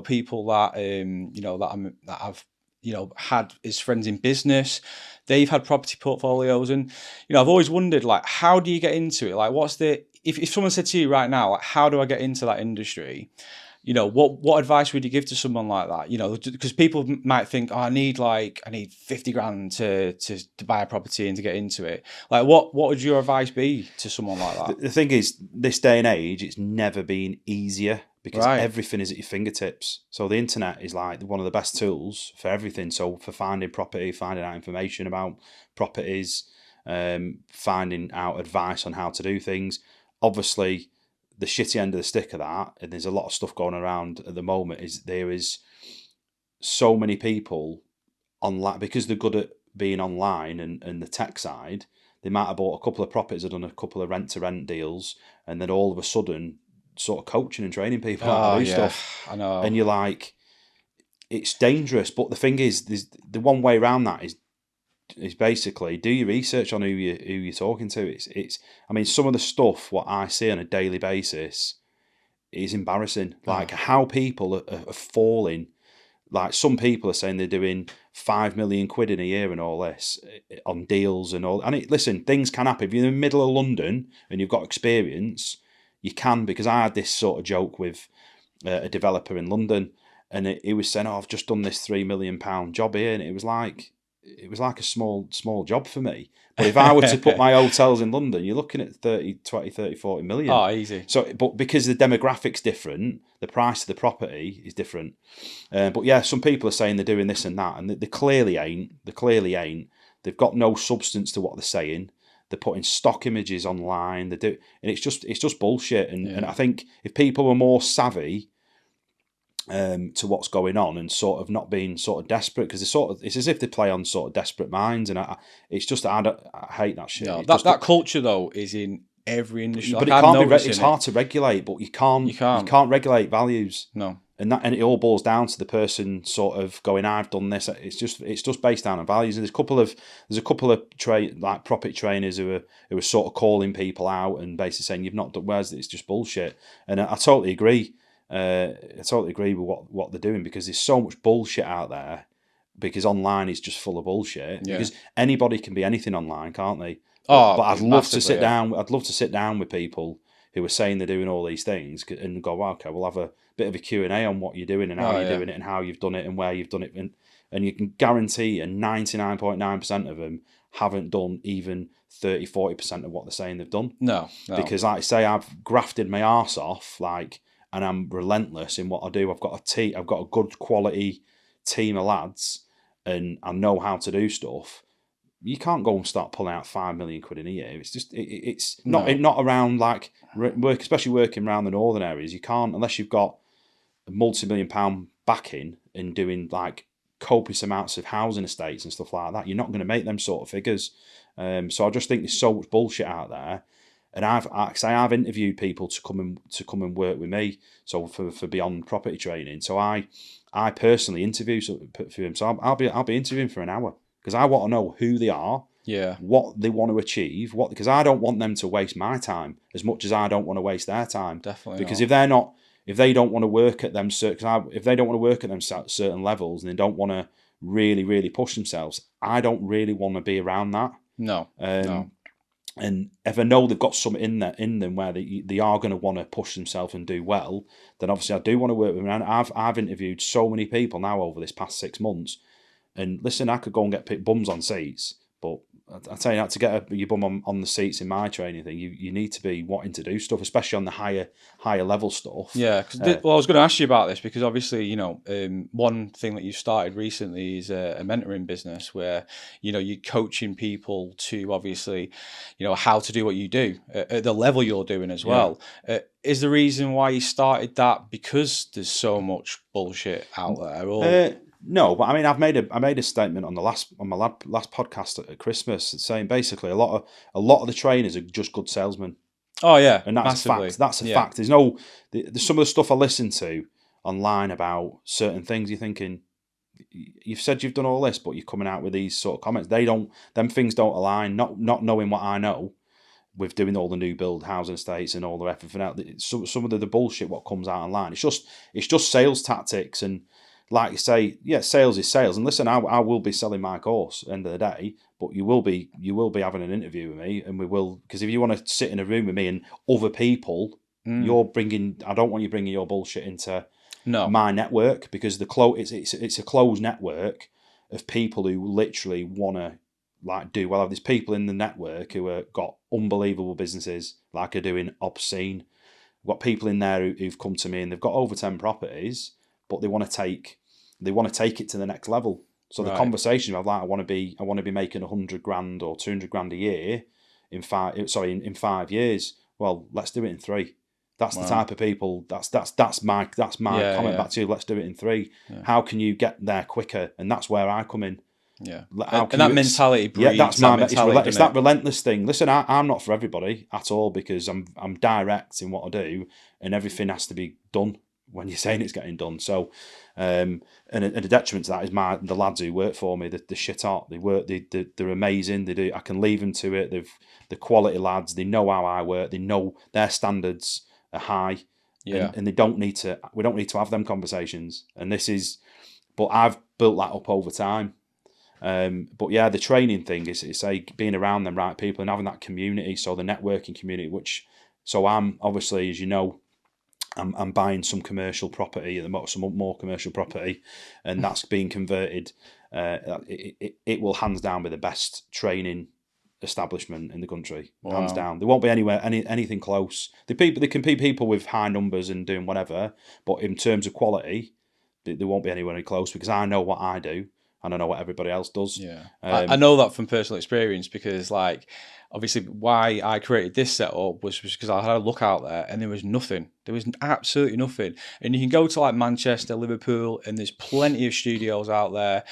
people that that I've had as friends in business, they've had property portfolios, and I've always wondered how do you get into it? What's if someone said to you right now, how do I get into that industry? what advice would you give to someone like that? Because people might think, oh, I need 50 grand to buy a property and to get into it. Like, what would your advice be to someone like that? The thing is, this day and age, it's never been easier because everything is at your fingertips. So the internet is like one of the best tools for everything. So for finding property, finding out information about properties, finding out advice on how to do things. Obviously, the shitty end of the stick of that, and there's a lot of stuff going around at the moment, is there is so many people online because they're good at being online and the tech side. They might have bought a couple of properties or done a couple of rent-to-rent deals, and then all of a sudden, sort of coaching and training people how to do stuff. I know. And you're like, it's dangerous. But the thing is, there's the one way around that is basically do your research on who you're talking to. It's. I mean, some of the stuff what I see on a daily basis is embarrassing. Like how people are falling. Like some people are saying they're doing 5 million quid in a year and all this on deals and all. And listen, things can happen. If you're in the middle of London and you've got experience, you can. Because I had this sort of joke with a developer in London, and he was saying, "Oh, I've just done this £3 million job here," and it was like a small job for me. But if I were to put my hotels in London, you're looking at 30, 20, 30, 40 million. Oh, easy. So, but because the demographic's different, the price of the property is different. But yeah, some people are saying they're doing this and that, and they clearly ain't. They've got no substance to what they're saying. They're putting stock images online. And it's just bullshit. And I think if people were more savvy to what's going on and sort of not being sort of desperate, because it's as if they play on sort of desperate minds, and I hate that shit. No, that culture though is in every industry. But it can't be. It's hard to regulate, but you can't regulate values. No, and it all boils down to the person sort of going, I've done this. It's just based down on values. And there's a couple of property trainers who are sort of calling people out and basically saying you've not done. Whereas it's just bullshit. And I totally agree. I totally agree with what they're doing, because there's so much bullshit out there, because online is just full of bullshit. Yeah. Because anybody can be anything online, can't they? But I'd love to sit down. I'd love to sit down with people who are saying they're doing all these things and go, well, okay, we'll have a bit of a Q&A on what you're doing and how you're doing it and how you've done it and where you've done it. And you can guarantee, and 99.9% of them haven't done even 30, 40% of what they're saying they've done. No. Because like I say, I've grafted my arse off, and I'm relentless in what I do. I've got a good quality team of lads, and I know how to do stuff. You can't go and start pulling out 5 million quid in a year. It's just it's not around work, especially working around the northern areas. You can't, unless you've got a multi-million-pound backing and doing copious amounts of housing estates and stuff like that. You're not going to make them sort of figures. So I just think there's so much bullshit out there. And I've interviewed people to come and work with me. So for Beyond Property Training. So I personally interview for them. So I'll be interviewing for an hour, because I want to know who they are, what they want to achieve, because I don't want them to waste my time as much as I don't want to waste their time. Definitely. Because if they don't want to work at them certain levels, and they don't want to really, really push themselves, I don't really want to be around that. No. And if I know they've got something in them where they are going to want to push themselves and do well, then obviously I do want to work with them. And I've interviewed so many people now over this past 6 months. And listen, I could go and get bums on seats, but I tell you that to get your bum on the seats in my training thing, you need to be wanting to do stuff, especially on the higher level stuff. Yeah, I was going to ask you about this, because obviously, one thing that you started recently is a mentoring business where, you're coaching people to obviously, how to do what you do at the level you're doing as well. Is the reason why you started that because there's so much bullshit out there? Or... No, but I mean, I made a statement on my last podcast at Christmas saying basically a lot of the trainers are just good salesmen. Oh yeah, and that's massively. a fact. That's a fact. There's some of the stuff I listen to online about certain things. You're thinking, you've said you've done all this, but you're coming out with these sort of comments. Them things don't align. Not knowing what I know with doing all the new build housing estates and all the everything else. Some of the bullshit what comes out online. It's just sales tactics. And like you say, sales is sales. And listen, I will be selling my course at the end of the day, but you will be having an interview with me, and we will, because if you want to sit in a room with me and other people I don't want you bringing your bullshit into No. my network, because it's a closed network of people who literally want to like do well. There's people in the network who have got unbelievable businesses, like are doing obscene. We've got people in there who've come to me and they've got over 10 properties, but they want to take it to the next level. So the conversation of like, I want to be making 100 grand or 200 grand a year in 5 years. Well, let's do it in 3. That's the type of people. That's my comment back to you. Let's do it in 3. Yeah. How can you get there quicker? And that's where I come in. Yeah, and that mentality breeds. Yeah, that's my mentality. It's that relentless thing. Listen, I'm not for everybody at all, because I'm direct in what I do, and everything has to be done when you're saying it's getting done. So, and a detriment to that is the lads who work for me. The shit hot. They work. They're amazing. They do. I can leave them to it. The quality lads. They know how I work. They know their standards are high. Yeah, and we don't need to have them conversations. And but I've built that up over time. But yeah, the training thing is being around them right people and having that community. So the networking community, so I'm obviously, as you know, I'm buying some commercial property at the moment, some more commercial property, and that's being converted. It will hands down be the best training establishment in the country. Wow. Hands down. There won't be anything close. There can be people with high numbers and doing whatever, but in terms of quality, there won't be anywhere close, because I know what I do. And I know what everybody else does. Yeah, I know that from personal experience, because like obviously why I created this setup was because I had a look out there and there was nothing. There was absolutely nothing. And you can go to like Manchester, Liverpool, and there's plenty of studios out there.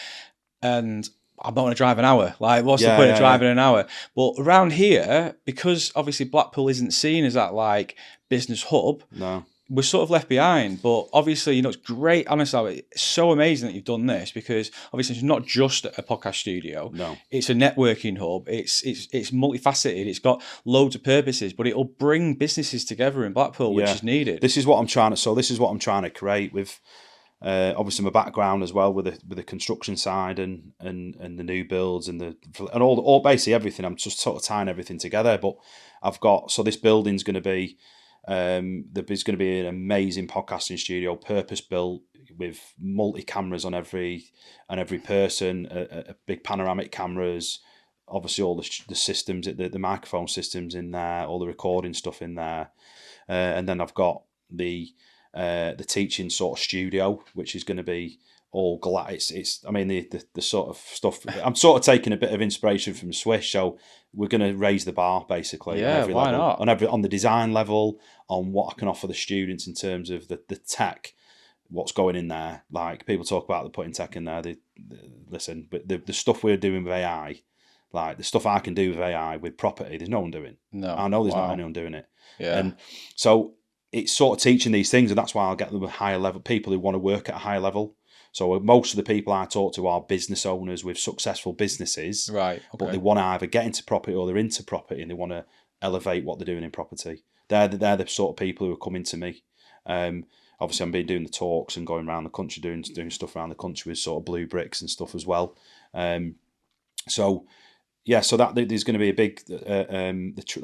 And I'm not going to drive an hour. Like, what's the point of driving an hour? But around here, because obviously Blackpool isn't seen as that like business hub. No. We're sort of left behind, but obviously, it's great. Honestly, it's so amazing that you've done this, because obviously it's not just a podcast studio. No, it's a networking hub. It's multifaceted. It's got loads of purposes, but it'll bring businesses together in Blackpool, which is needed. This is what I'm trying to create with. Obviously, my background as well with the construction side and the new builds and all basically everything. I'm just sort of tying everything together. But this building's going to be. There's going to be an amazing podcasting studio, purpose built with multi cameras on every person, a big panoramic cameras, obviously all the systems, the microphone systems in there, all the recording stuff in there, and then I've got the teaching sort of studio, which is going to be all glass. I mean the sort of stuff. I'm sort of taking a bit of inspiration from Swish, so we're going to raise the bar basically. Yeah, on every why level, not? on the design level, on what I can offer the students in terms of the tech, what's going in there. Like people talk about the putting tech in there. Listen, but the stuff we're doing with AI, like the stuff I can do with AI with property, there's no one doing. No, I know there's not anyone doing it. Yeah, and so it's sort of teaching these things, and that's why I'll get them with higher level people who want to work at a higher level. So most of the people I talk to are business owners with successful businesses, right? Okay. But they want to either get into property or they're into property and they want to elevate what they're doing in property. They're the sort of people who are coming to me. Obviously, I've been doing the talks and going around the country doing stuff around the country with sort of blue bricks and stuff as well. So that there's going to be a big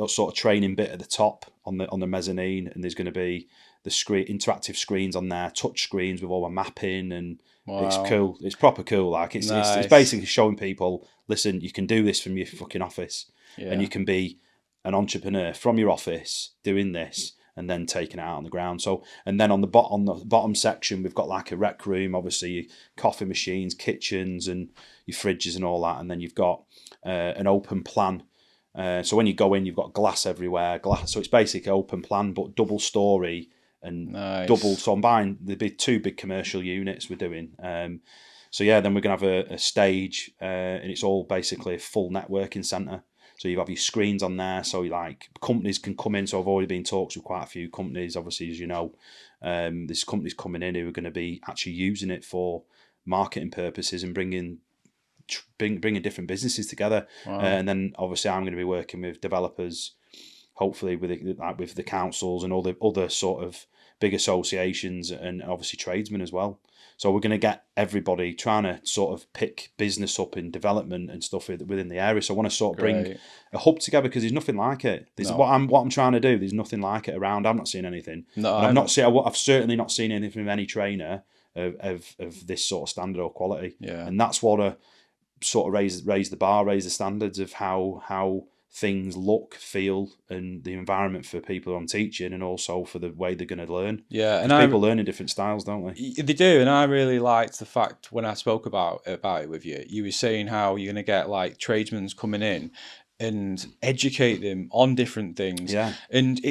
sort of training bit at the top on the mezzanine, and there's going to be the interactive screens on there, touch screens with all my mapping, and it's cool. It's proper cool. Like it's basically showing people, listen, you can do this from your fucking office, and you can be an entrepreneur from your office doing this and then taking it out on the ground. So, and then on the bottom section, we've got like a rec room, obviously your coffee machines, kitchens, and your fridges and all that. And then you've got an open plan. So when you go in, you've got glass everywhere. So it's basically open plan, but double story and double. So I'm buying the 2 big commercial units we're doing. Then we're going to have a stage, and it's all basically a full networking centre. So you have your screens on there, so like companies can come in. So I've already been in talks with quite a few companies. Obviously, as you know, there's companies coming in who are going to be actually using it for marketing purposes and bringing different businesses together. Wow. And then obviously I'm going to be working with developers, hopefully with the councils and all the other sort of big associations, and obviously tradesmen as well. So we're going to get everybody trying to sort of pick business up in development and stuff within the area. So I want to sort of bring a hub together, because there's nothing like it. This is what I'm trying to do. There's nothing like it around. I've not seen anything. No, and I've certainly not seen anything from any trainer of this sort of standard or quality. Yeah. And that's what a sort of raise the bar, raise the standards of how things look, feel, and the environment for people who I'm teaching, and also for the way they're going to learn. Yeah, and people learn in different styles, don't they? They do, and I really liked the fact when I spoke about it with you. You were saying how you're going to get like tradesmen coming in and educate them on different things. Yeah. And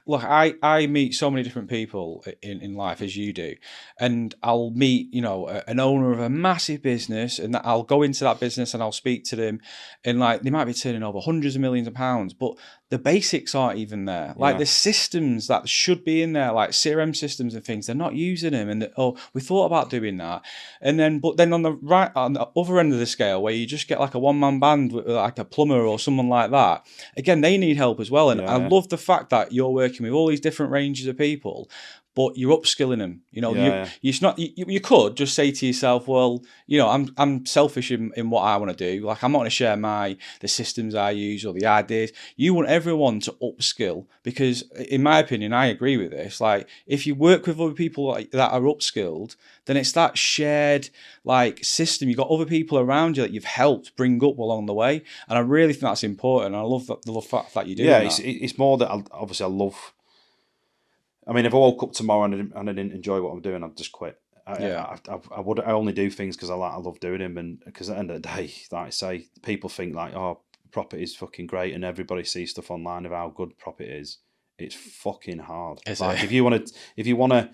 look, I meet so many different people in life, as you do, and I'll meet, an owner of a massive business, and I'll go into that business and I'll speak to them, and like they might be turning over hundreds of millions of pounds, but the basics aren't even there. Like the systems that should be in there, like CRM systems and things, they're not using them. And we thought about doing that, but then on the other end of the scale, where you just get like a one-man band with like a plumber or someone like that, again, they need help as well. And I love the fact that you're working with all these different ranges of people, but you're upskilling them. You could just say to yourself, well, I'm selfish in what I want to do. Like, I'm not going to share the systems I use or the ideas. You want everyone to upskill, because in my opinion, I agree with this. Like, if you work with other people that are upskilled, then it's that shared like system. You've got other people around you that you've helped bring up along the way. And I really think that's important. I love the fact that you do. Yeah, it's more that I love. I mean, if I woke up tomorrow and I didn't enjoy what I'm doing, I'd just quit. I only do things because I love doing them, and because at the end of the day, like I say, people think like, oh, property is fucking great, and everybody sees stuff online of how good property is. It's fucking hard. If you want to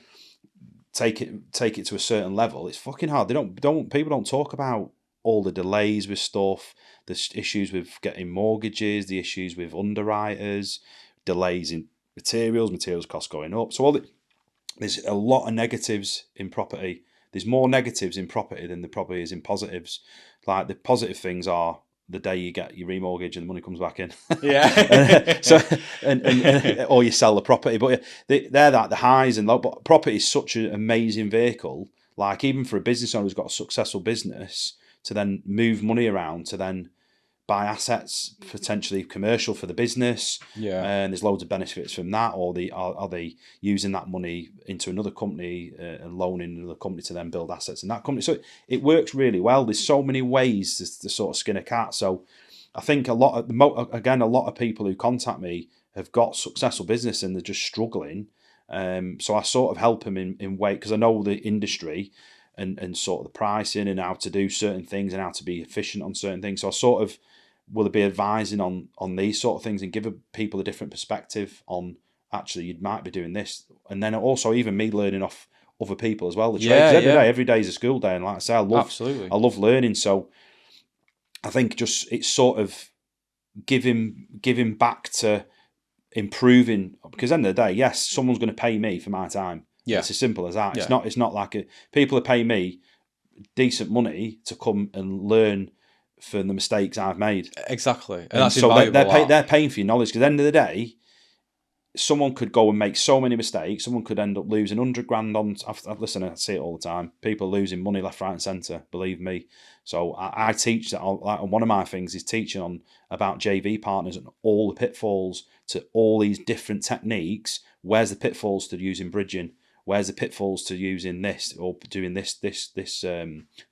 take it to a certain level, it's fucking hard. People don't talk about all the delays with stuff, the issues with getting mortgages, the issues with underwriters, delays in materials costs going up. So there's a lot of negatives in property. There's more negatives in property than there probably is in positives. Like, the positive things are the day you get your remortgage and the money comes back in. Yeah. Or you sell the property. But they're like the highs and lows. But property is such an amazing vehicle. Like, even for a business owner who's got a successful business, to then move money around, to then buy assets, potentially commercial for the business. Yeah. And there's loads of benefits from that. Or are they using that money into another company and loaning another company to then build assets in that company? So it works really well. There's so many ways to sort of skin a cat. So I think a lot of people who contact me have got successful business and they're just struggling. So I sort of help them in way, because I know the industry and sort of the pricing and how to do certain things and how to be efficient on certain things. So I sort of will be advising on these sort of things and give people a different perspective on, actually, you might be doing this. And then also even me learning off other people as well. Every day is a school day. And like I say, I love learning. So I think just it's sort of giving back to improving, because at the end of the day, yes, someone's going to pay me for my time. Yeah. It's as simple as that. Yeah. It's not like people are paying me decent money to come and learn for the mistakes I've made. Exactly. And that's so they're paying for your knowledge, because at the end of the day, someone could go and make so many mistakes. Someone could end up losing 100 grand on. Listen, I see it all the time. People losing money left, right, and centre. Believe me. So I teach that. One of my things is teaching about JV partners and all the pitfalls to all these different techniques. Where's the pitfalls to using bridging? Where's the pitfalls to using this or doing this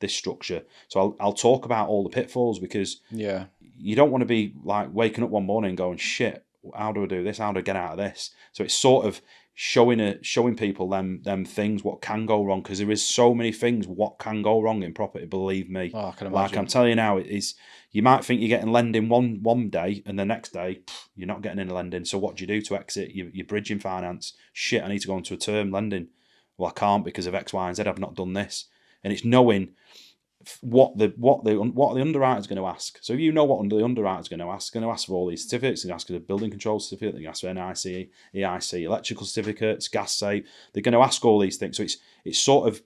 structure? So I'll talk about all the pitfalls, because you don't want to be like waking up one morning and going, shit, how do I do this? How do I get out of this? So it's sort of showing people them things, what can go wrong, because there is so many things what can go wrong in property. Believe me. Oh, I can imagine. Like I'm telling you now, it is. You might think you're getting lending one day, and the next day you're not getting any lending. So what do you do to exit your bridging finance? Shit, I need to go into a term lending. Well, I can't because of X, Y, and Z. I've not done this, and it's knowing what the underwriter's going to ask. So if you know what the underwriter's going to ask for all these certificates. They're going to ask for the building control certificate. They're going to ask for NIC, EIC, electrical certificates, gas safe. They're going to ask all these things. So it's sort of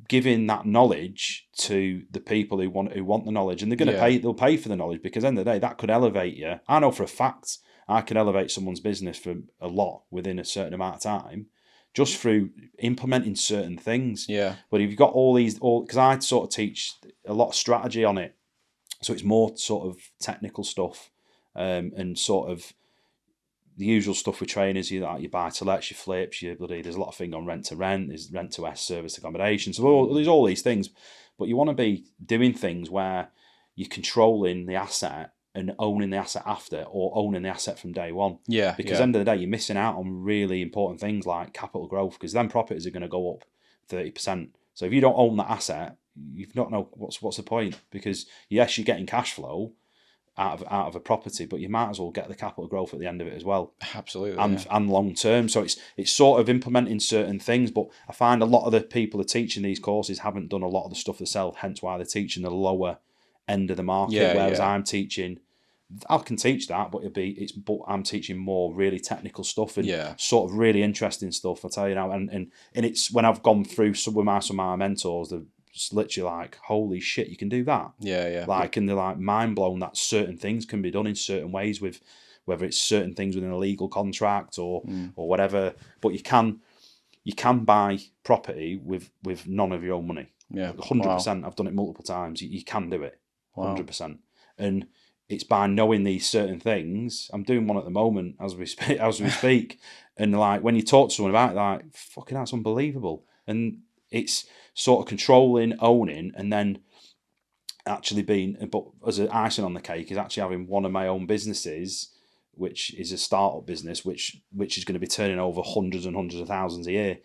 giving that knowledge to the people who want the knowledge, and they're going to pay. They'll pay for the knowledge, because at the end of the day, that could elevate you. I know for a fact I can elevate someone's business for a lot within a certain amount of time. just through implementing certain things. Yeah. But if you've got because I sort of teach a lot of strategy on it, so it's more sort of technical stuff, and sort of the usual stuff with trainers, you buy to lets, you flips, there's a lot of thing on rent to rent, there's rent to S, service accommodation. So there's all these things, but you want to be doing things where you're controlling the asset and owning the asset after, or owning the asset from day one. Yeah. Because at the end of the day, you're missing out on really important things like capital growth, because then properties are going to go up 30%. So if you don't own that asset, you don't know what's the point, because yes, you're getting cash flow out of a property, but you might as well get the capital growth at the end of it as well. Absolutely. And long term. So it's sort of implementing certain things, but I find a lot of the people that are teaching these courses haven't done a lot of the stuff themselves, hence why they're teaching the lower end of the market. Whereas I'm teaching, I can teach that, but but I'm teaching more really technical stuff and sort of really interesting stuff. I tell you now, and it's when I've gone through some of my mentors, they're just literally like, holy shit, you can do that. Like, and they're like mind blown that certain things can be done in certain ways, with whether it's certain things within a legal contract or whatever. But you can buy property with none of your own money. 100%. I've done it multiple times. You can do it 100%. And it's by knowing these certain things. I'm doing one at the moment as we speak. And like, when you talk to someone about it, like, fucking, that's unbelievable. And it's sort of controlling, owning, and then actually but as an icing on the cake is actually having one of my own businesses, which is a startup business, which is going to be turning over hundreds and hundreds of thousands a year,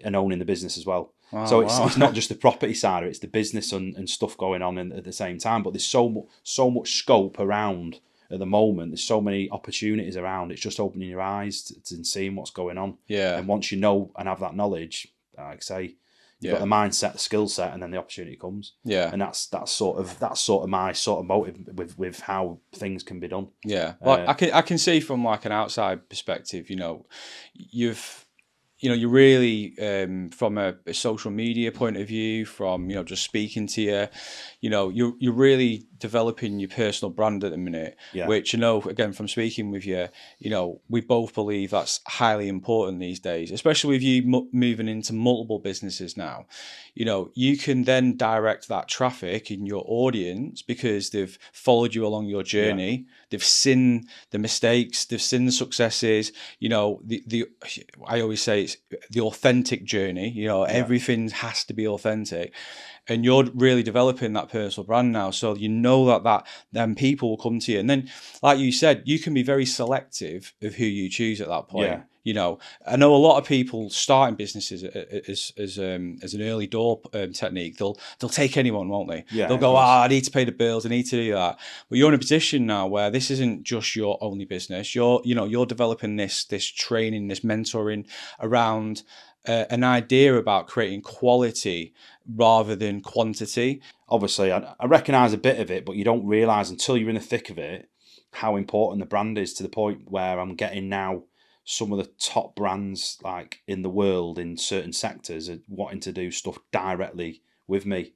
and owning the business as well. So it's not just the property side, it's the business and stuff going on at the same time. But there's so much scope around at the moment. There's so many opportunities around. It's just opening your eyes to seeing what's going on. And once you know and have that knowledge, like I say, you've got the mindset, the skill set, and then the opportunity comes. And that's sort of my sort of motive with how things can be done. Well, I can see from like an outside perspective, you're really from a social media point of view, from just speaking to you, you're really developing your personal brand at the minute, which again from speaking with you, we both believe that's highly important these days, especially with you moving into multiple businesses now. You can then direct that traffic in your audience because they've followed you along your journey. They've seen the mistakes, they've seen the successes. I always say it's the authentic journey. Everything has to be authentic. And you're really developing that personal brand now, so that then people will come to you. And then, like you said, you can be very selective of who you choose at that point. I know a lot of people starting businesses as an early door technique. They'll take anyone, won't they? They'll go, I need to pay the bills, I need to do that. But you're in a position now where this isn't just your only business. You're developing this training, this mentoring around an idea about creating quality rather than quantity. Obviously, I recognise a bit of it, but you don't realise until you're in the thick of it how important the brand is, to the point where I'm getting now some of the top brands like in the world in certain sectors are wanting to do stuff directly with me.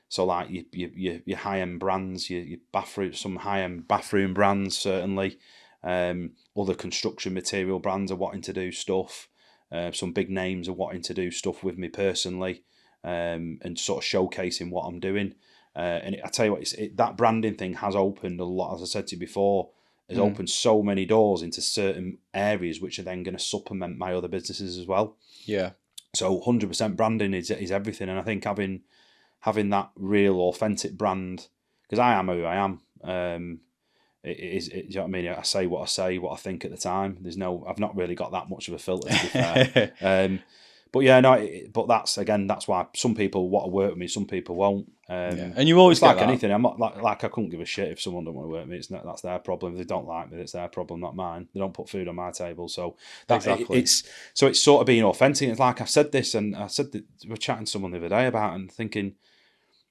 So like your high-end brands, your bathroom, some high-end bathroom brands certainly, other construction material brands are wanting to do stuff. Some big names are wanting to do stuff with me personally, and sort of showcasing what I'm doing. And I tell you what, that branding thing has opened a lot, as I said to you before, has opened so many doors into certain areas, which are then going to supplement my other businesses as well. So 100% branding is everything. And I think having that real authentic brand, because I am who I am, do you know what I mean? I say what I think at the time. I've not really got that much of a filter, to be fair. But that's why some people want to work with me, some people won't. And you always it's like that. anything. I'm not like I couldn't give a shit if someone don't want to work with me. That's their problem. If they don't like me, it's their problem, not mine. They don't put food on my table, so it's sort of being authentic. It's like I said this, and I said that we were chatting to someone the other day about, and thinking,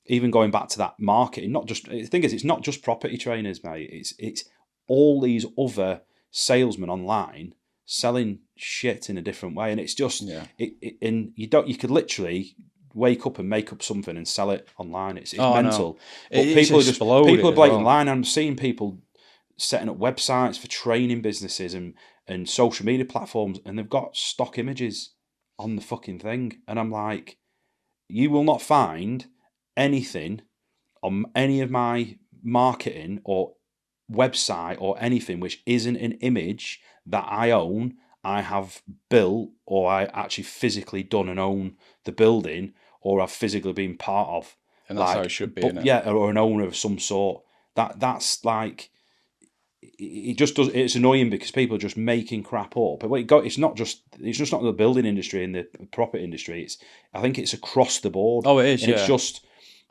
even going back to that marketing, the thing is, it's not just property trainers, mate. It's all these other salesmen online selling shit in a different way, and it's just and you could literally wake up and make up something and sell it online. It's mental. No. But people are blatantly lying. I'm seeing people setting up websites for training businesses and social media platforms, and they've got stock images on the fucking thing. And I'm like, you will not find anything on any of my marketing or website or anything which isn't an image that I own, I have built, or I actually physically done and own the building, or I've physically been part of. And that's how it should be, but innit? yeah, or an owner of some sort. That's like, it just does. It's annoying because people are just making crap up. But it's not just not the building industry and the property industry. I think it's across the board. Oh, it is, and yeah. it's just,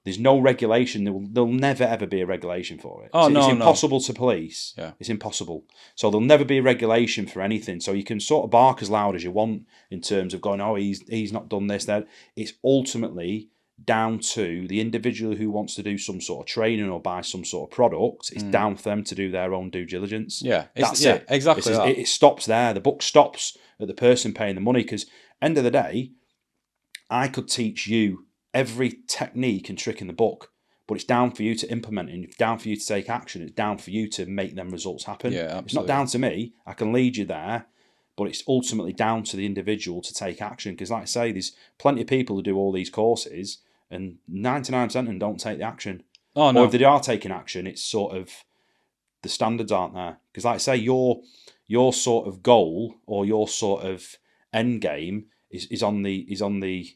there's no regulation. There'll never ever be a regulation for it. Oh, it's no, impossible to police. Yeah. It's impossible. So there'll never be a regulation for anything. So you can sort of bark as loud as you want in terms of going, oh, he's not done this, that. It's ultimately down to the individual who wants to do some sort of training or buy some sort of product. It's down for them to do their own due diligence. Yeah, that's it. Exactly. It stops there. The buck stops at the person paying the money, because end of the day, I could teach you every technique and trick in the book, but it's down for you to implement it. It's down for you to take action. It's down for you to make them results happen. Yeah, absolutely. It's not down to me. I can lead you there, but it's ultimately down to the individual to take action. Because like I say, there's plenty of people who do all these courses and 99% of them don't take the action. Oh, no. Or if they are taking action, it's sort of, the standards aren't there. Because like I say, your sort of goal or your sort of end game is on the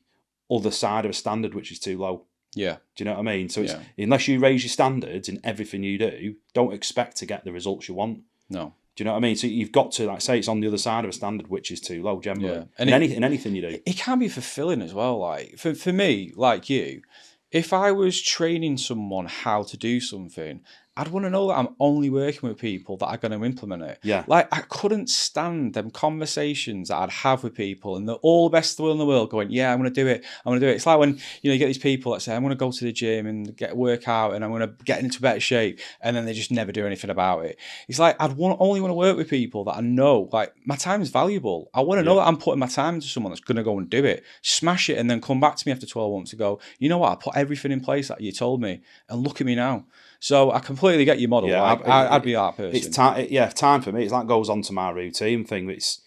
other side of a standard which is too low. Yeah. Do you know what I mean? So it's, unless you raise your standards in everything you do, don't expect to get the results you want. No. Do you know what I mean? So you've got to, like say, it's on the other side of a standard which is too low generally. Yeah. And in anything you do. It can be fulfilling as well. Like for me, like you, if I was training someone how to do something, I'd want to know that I'm only working with people that are going to implement it. Yeah. Like, I couldn't stand them conversations that I'd have with people and they're all the best in the world going, yeah, I'm going to do it. I'm going to do it. It's like when, you get these people that say, I'm going to go to the gym and work out and I'm going to get into better shape. And then they just never do anything about it. It's like, only want to work with people that I know, like, my time is valuable. I want to know that I'm putting my time into someone that's going to go and do it, smash it, and then come back to me after 12 months and go, you know what? I put everything in place that you told me and look at me now. So I completely get your model. Yeah, like, I'd be that person. It's time. Yeah, time for me. It's like goes on to my routine thing. It's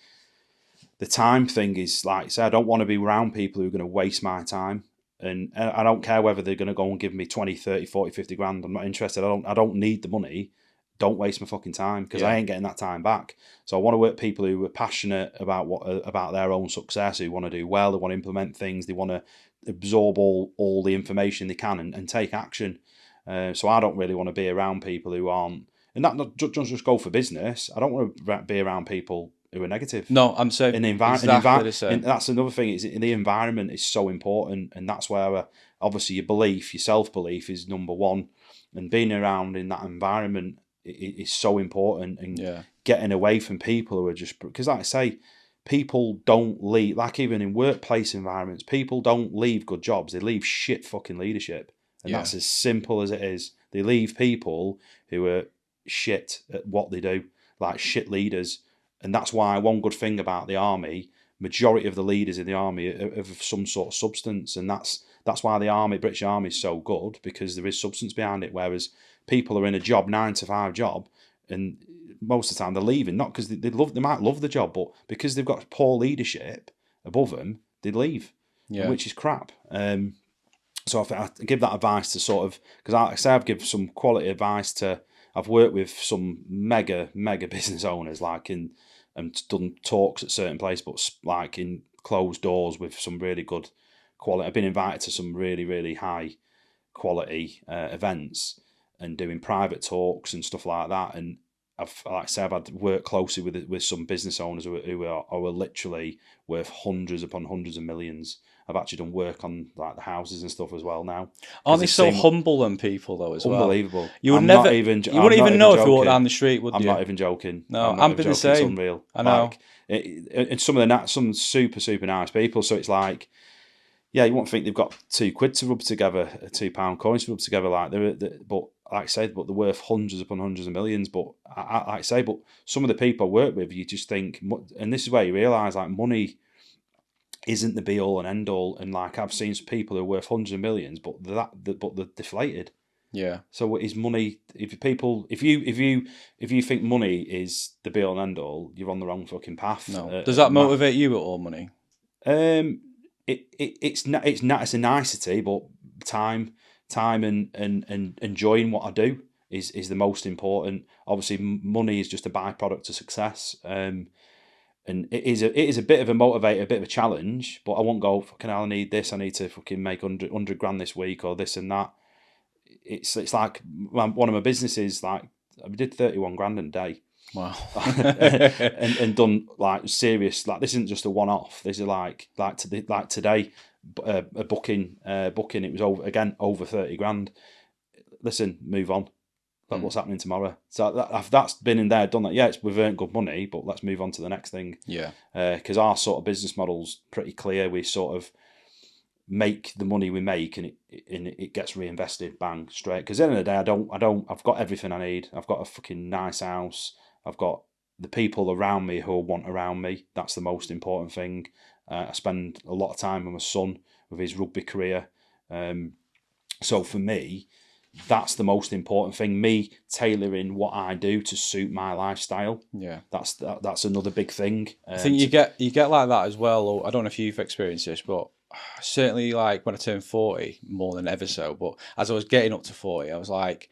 the time thing is like, say, I don't want to be around people who are going to waste my time, and I don't care whether they're going to go and give me 20, 30, 40, 50 grand. I'm not interested. I don't need the money. Don't waste my fucking time, because I ain't getting that time back. So I want to work with people who are passionate about their own success, who want to do well, they want to implement things, they want to absorb all the information they can and take action. So I don't really want to be around people who aren't, and that not just go for business. I don't want to be around people who are negative. No, I'm saying in the environment. That's another thing. Is in the environment is so important, and that's where obviously your self belief is number one, and being around in that environment is so important. And getting away from people who are just, because like I say, people don't leave. Like even in workplace environments, people don't leave good jobs. They leave shit fucking leadership. And that's as simple as it is. They leave people who are shit at what they do, like shit leaders. And that's why one good thing about the army, majority of the leaders in the army are of some sort of substance. And that's why the British Army is so good, because there is substance behind it. Whereas people are in a job, 9-to-5 job, and most of the time they're leaving, not because they might love the job, but because they've got poor leadership above them, they leave, which is crap. So I give that advice to sort of, because I say I've given some quality advice to, I've worked with some mega business owners, like and done talks at certain places, but like in closed doors with some really good quality. I've been invited to some really high quality events and doing private talks and stuff like that. And I've had worked closely with some business owners who are literally worth hundreds upon hundreds of millions. I've actually done work on like the houses and stuff as well now. Aren't they so humble and people though as well? Unbelievable. You would you wouldn't even know if you walked down the street, would you? I'm not even joking. No, I'm been the same. It's unreal. I know. And some super nice people. So it's like, yeah, you won't think they've got £2 to rub together, £2 coins to rub together. Like but like I said, but they're worth hundreds upon hundreds of millions. But but some of the people I work with, you just think, and this is where you realise like money isn't the be all and end all. And like I've seen some people who are worth hundreds of millions, but they're deflated. Yeah. So what is money? If you think money is the be all and end all, you're on the wrong fucking path. No. Does that motivate you at all, money? It's a nicety, but time and enjoying what I do is the most important. Obviously, money is just a byproduct of success. And it is a bit of a motivator, a bit of a challenge. But I won't go, fucking hell, I need this. I need to fucking make 100 grand this week or this and that. It's like one of my businesses. Like I did 31 grand a day. Wow. and done like serious, like this isn't just a one-off. This is like today, a booking. It was over 30 grand. Listen, move on. What's happening tomorrow? So that's been in there, done that. Yeah, we've earned good money, but let's move on to the next thing. Yeah. Because our sort of business model's pretty clear. We sort of make the money we make, and it gets reinvested, bang, straight. Because at the end of the day, I've got everything I need. I've got a fucking nice house. I've got the people around me who I want around me. That's the most important thing. I spend a lot of time with my son, with his rugby career. So for me, that's the most important thing. Me tailoring what I do to suit my lifestyle. Yeah, that's another big thing. I think you get like that as well. Or I don't know if you've experienced this, but certainly like when I turned 40, more than ever so. But as I was getting up to 40, I was like,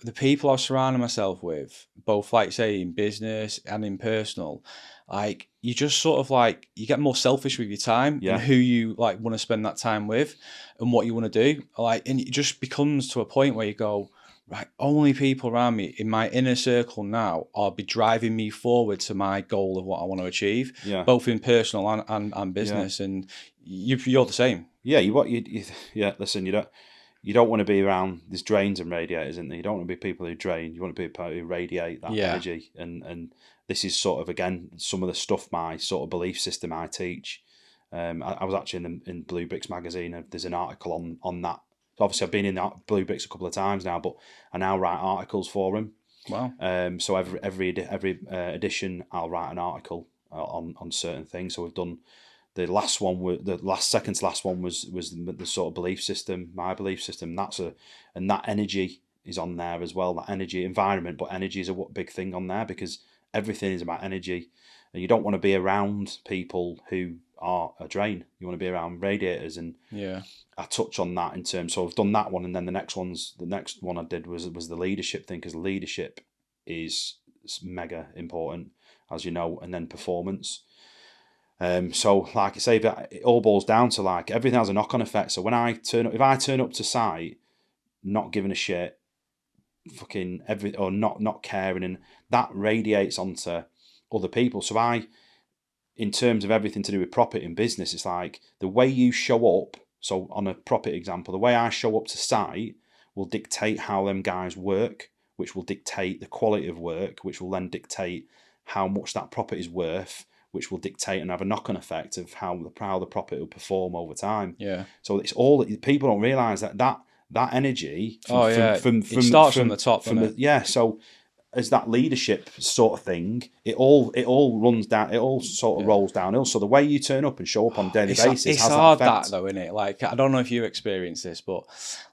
the people I was surrounding myself with, both like say in business and in personal, like you just sort of like you get more selfish with your time and who you like want to spend that time with and what you want to do. Like, and it just becomes to a point where you go, right, only people around me in my inner circle now are be driving me forward to my goal of what I want to achieve, both in personal and business. And you're the same. Yeah, listen, you don't want to be around, there's drains and radiators, isn't there? You don't want to be people who drain. You want to be people who radiate that energy. And this is sort of, again, some of the stuff, my sort of belief system I teach. I was actually in Blue Bricks magazine. There's an article on that. Obviously, I've been in Blue Bricks a couple of times now, but I now write articles for them. Wow. So every edition, I'll write an article on certain things. So we've done... The second to last one was the sort of belief system, my belief system. And that energy is on there as well. That energy, environment, but energy is a big thing on there because everything is about energy. And you don't want to be around people who are a drain. You want to be around radiators. And I touch on that in terms. So I've done that one, and then the next one I did was the leadership thing, because leadership is mega important, as you know, and then performance. So like I say, it all boils down to like everything has a knock-on effect. So when if I turn up to site, not giving a shit, fucking or not caring, and that radiates onto other people. So in terms of everything to do with profit in business, it's like the way you show up. So on a profit example, the way I show up to site will dictate how them guys work, which will dictate the quality of work, which will then dictate how much that profit is worth, which will dictate and have a knock-on effect of how the profit will perform over time. Yeah. So it's all, people don't realise that energy. It starts from the top, doesn't it? So as that leadership sort of thing, it all runs down. It all sort of rolls downhill. So the way you turn up and show up on a daily basis, it's has hard that effect. That though, isn't it? Like I don't know if you experience this, but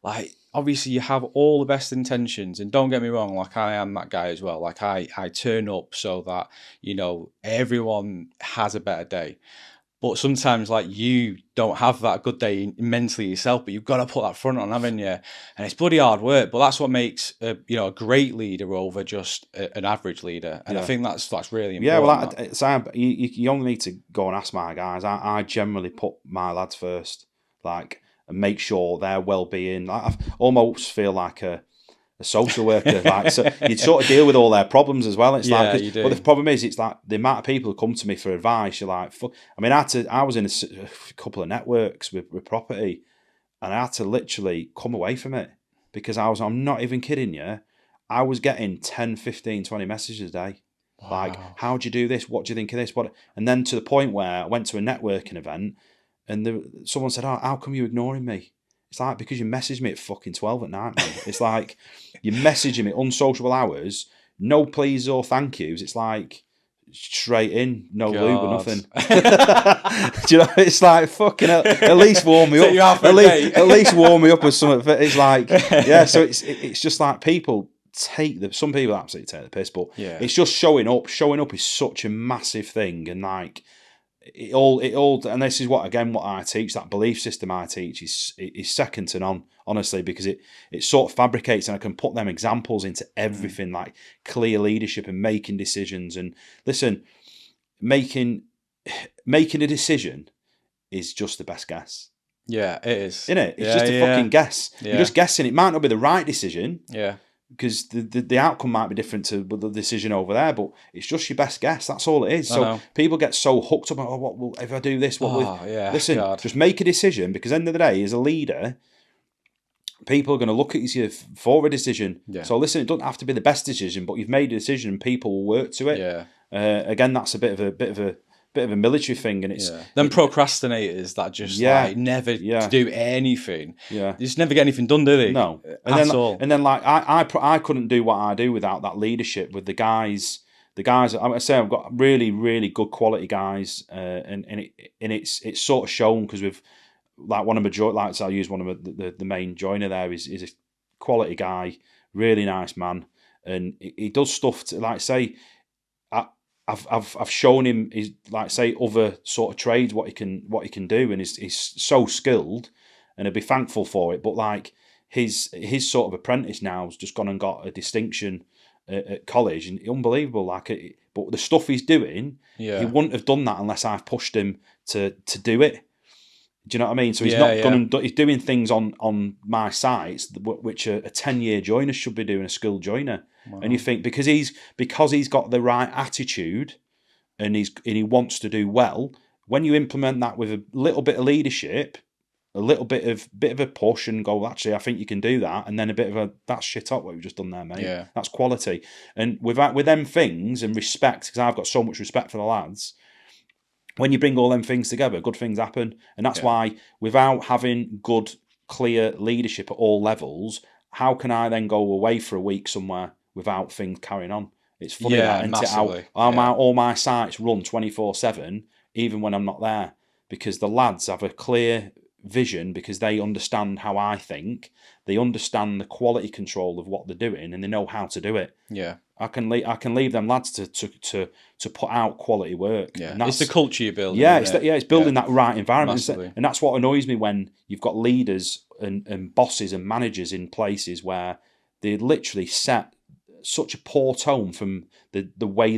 like obviously you have all the best intentions, and don't get me wrong, like I am that guy as well. Like I turn up so that, you know, everyone has a better day. But sometimes, like, you don't have that good day mentally yourself, but you've got to put that front on, haven't you? And it's bloody hard work, but that's what makes a great leader over just an average leader. And I think that's really important. Yeah, well, you only need to go and ask my guys. I generally put my lads first, like, and make sure their well-being. Like, I almost feel like a social worker, like, so you'd sort of deal with all their problems as well. It's you do. But the problem is, it's like the amount of people who come to me for advice. You're like, fuck. I mean, I was in a couple of networks with property, and I had to literally come away from it because I'm not even kidding you. I was getting 10, 15, 20 messages a day. Wow. Like, how do you do this? What do you think of this? And then to the point where I went to a networking event, and someone said, "Oh, how come you're ignoring me?" It's like, because you message me at fucking 12 at night, man. It's like, you're messaging me unsociable hours, no please or thank yous. It's like, straight in, no lube or nothing. Do you know, it's like, fucking hell, at least warm me up. At least warm me up with something. It's like, yeah, so it's just like people some people absolutely take the piss, but it's just showing up. Showing up is such a massive thing, and like, it all, and this is what I teach. That belief system I teach is second to none, honestly, because it sort of fabricates, and I can put them examples into everything, like clear leadership and making decisions. And listen, making a decision is just the best guess. Yeah, it is. Isn't it? It's just a fucking guess. Yeah. You're just guessing. It might not be the right decision. Yeah. Because the outcome might be different to the decision over there, but it's just your best guess. That's all it is. So people get so hooked up on, what will, if I do this, what will... Listen, just make a decision, because at the end of the day, as a leader, people are going to look at you for a decision. Yeah. So listen, it doesn't have to be the best decision, but you've made a decision and people will work to it. Yeah. Again, that's a bit of a military thing, and it's them procrastinators that just like never do anything. Yeah, they just never get anything done, do they? No, and then like I couldn't do what I do without that leadership with the guys. The guys, I say, I've got really, really good quality guys, and it's sort of shown, because we've like one of my like, I'll use one of the main joiner there is a quality guy, really nice man, and he does stuff to, like, say, I've shown him, his, like, say, other sort of trades, what he can do, and he's so skilled, and I'd be thankful for it. But like his sort of apprentice now has just gone and got a distinction at college, and unbelievable. Like, but the stuff he's doing, he wouldn't have done that unless I've pushed him to do it. Do you know what I mean? So he's he's doing things on my sites which a 10-year joiner should be doing, a skilled joiner. Wow. And you think, because he's got the right attitude, and he wants to do well, when you implement that with a little bit of leadership, a little bit of a push, and go, actually, I think you can do that, and then a bit of a, that's shit up what we've just done there, mate. Yeah. That's quality. And with them things and respect, because I've got so much respect for the lads, when you bring all them things together, good things happen. And that's why, without having good, clear leadership at all levels, how can I then go away for a week somewhere without things carrying on? It's funny that, isn't it? All my sites run 24/7, even when I'm not there, because the lads have a clear vision, because they understand how I think, they understand the quality control of what they're doing, and they know how to do it. Yeah. I can leave them lads to put out quality work. Yeah, and that's the culture you're building. Yeah, it's building that right environment. And that's what annoys me, when you've got leaders and bosses and managers in places where they literally set such a poor tone from the way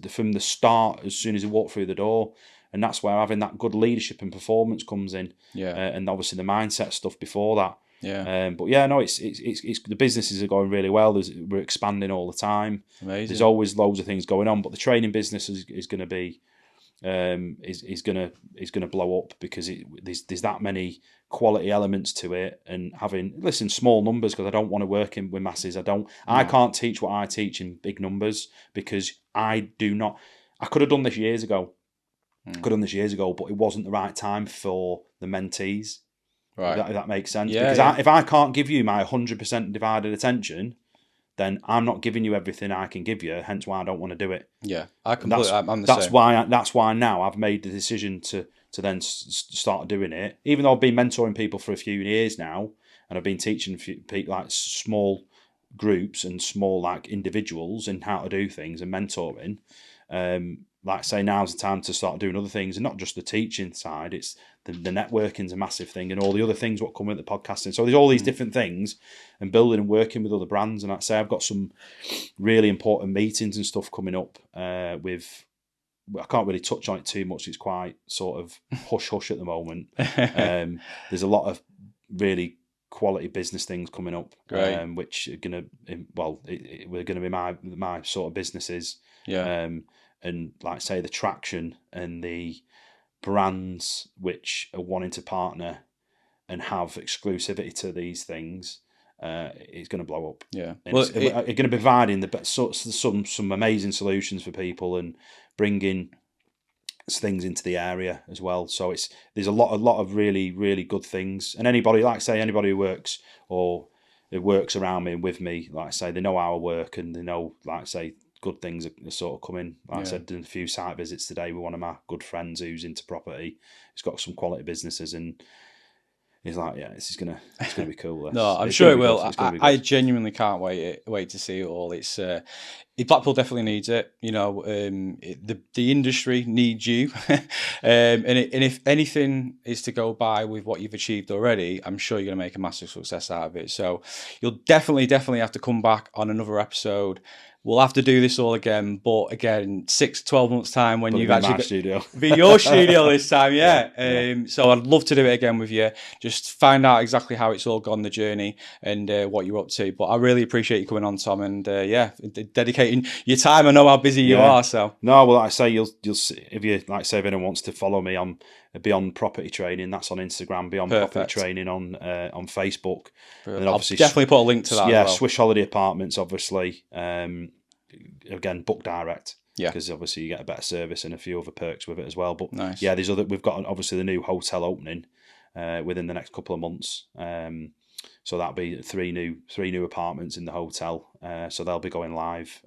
from the start, as soon as they walk through the door. And that's where having that good leadership and performance comes in. Yeah, and obviously the mindset stuff before that. Yeah, but yeah, no, it's the businesses are going really well. We're expanding all the time. Amazing. There's always loads of things going on, but the training business is going to be is going to blow up, because there's that many quality elements to it, and having small numbers, because I don't want to work with masses. I can't teach what I teach in big numbers, because I do not. I could have done this years ago. But it wasn't the right time for the mentees. Right. If that makes sense. Yeah, because if I can't give you my 100% divided attention, then I'm not giving you everything I can give you. Hence why I don't want to do it. Yeah, I'm the same. That's why now I've made the decision to then start doing it. Even though I've been mentoring people for a few years now, and I've been teaching like small groups and small like individuals in how to do things and mentoring. Like I say, now's the time to start doing other things, and not just the teaching side. It's the networking's a massive thing, and all the other things what come with the podcasting. So there's all these different things, and building and working with other brands. And like I say, I've got some really important meetings and stuff coming up with. I can't really touch on it too much. It's quite sort of hush at the moment. There's a lot of really quality business things coming up, which are gonna we're gonna be my sort of businesses. Yeah. And like I say, the traction and the brands which are wanting to partner and have exclusivity to these things is going to blow up. Yeah, and it's going to be providing some amazing solutions for people and bringing things into the area as well. So there's a lot of really, really good things. And anybody who works around me and with me, like I say, they know our work, and they know, like I say, good things are sort of coming. Like I said, doing a few site visits today with one of my good friends who's into property. He's got some quality businesses, and he's like, "Yeah, it's gonna be cool." No, I'm sure it will. I genuinely can't wait to see it all. It's Blackpool definitely needs it. You know, the industry needs you, and if anything is to go by with what you've achieved already, I'm sure you're going to make a massive success out of it. So you'll definitely have to come back on another episode. We'll have to do this all again, but again, 12 months time when But you've it'll be actually my studio. be your studio this time, yeah. Yeah. So I'd love to do it again with you. Just find out exactly how it's all gone, the journey, and what you're up to. But I really appreciate you coming on, Tom, and dedicating your time. I know how busy you are, so no. Well, like I say, you'll see, if you like say if anyone wants to follow me on Beyond Property Training, that's on Instagram. Beyond Property Training on Facebook. And then obviously I'll definitely put a link to that. Yeah, as well. Swish Holiday Apartments, obviously. Again, book direct. Yeah, because obviously you get a better service and a few other perks with it as well. But nice. Yeah, we've got obviously the new hotel opening within the next couple of months. So that'll be three new apartments in the hotel. So they'll be going live.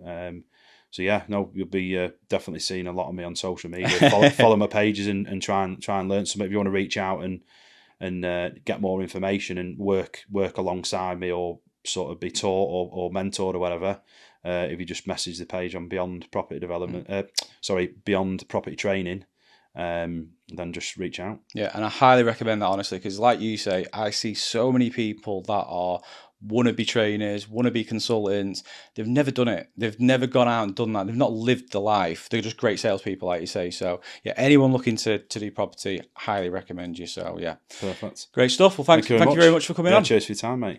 So yeah, no, you'll be definitely seeing a lot of me on social media. Follow my pages and try and learn something. If you want to reach out and get more information and work alongside me or sort of be taught or mentored or whatever, if you just message the page on Beyond Property Development, Beyond Property Training, then just reach out. Yeah, and I highly recommend that, honestly, because like you say, I see so many people that are wannabe trainers, wannabe consultants. They've never done it. They've never gone out and done that. They've not lived the life. They're just great salespeople, like you say. So yeah, anyone looking to do property, highly recommend you. So yeah, perfect, great stuff. Well, thank you very much for coming on. Cheers for your time, mate.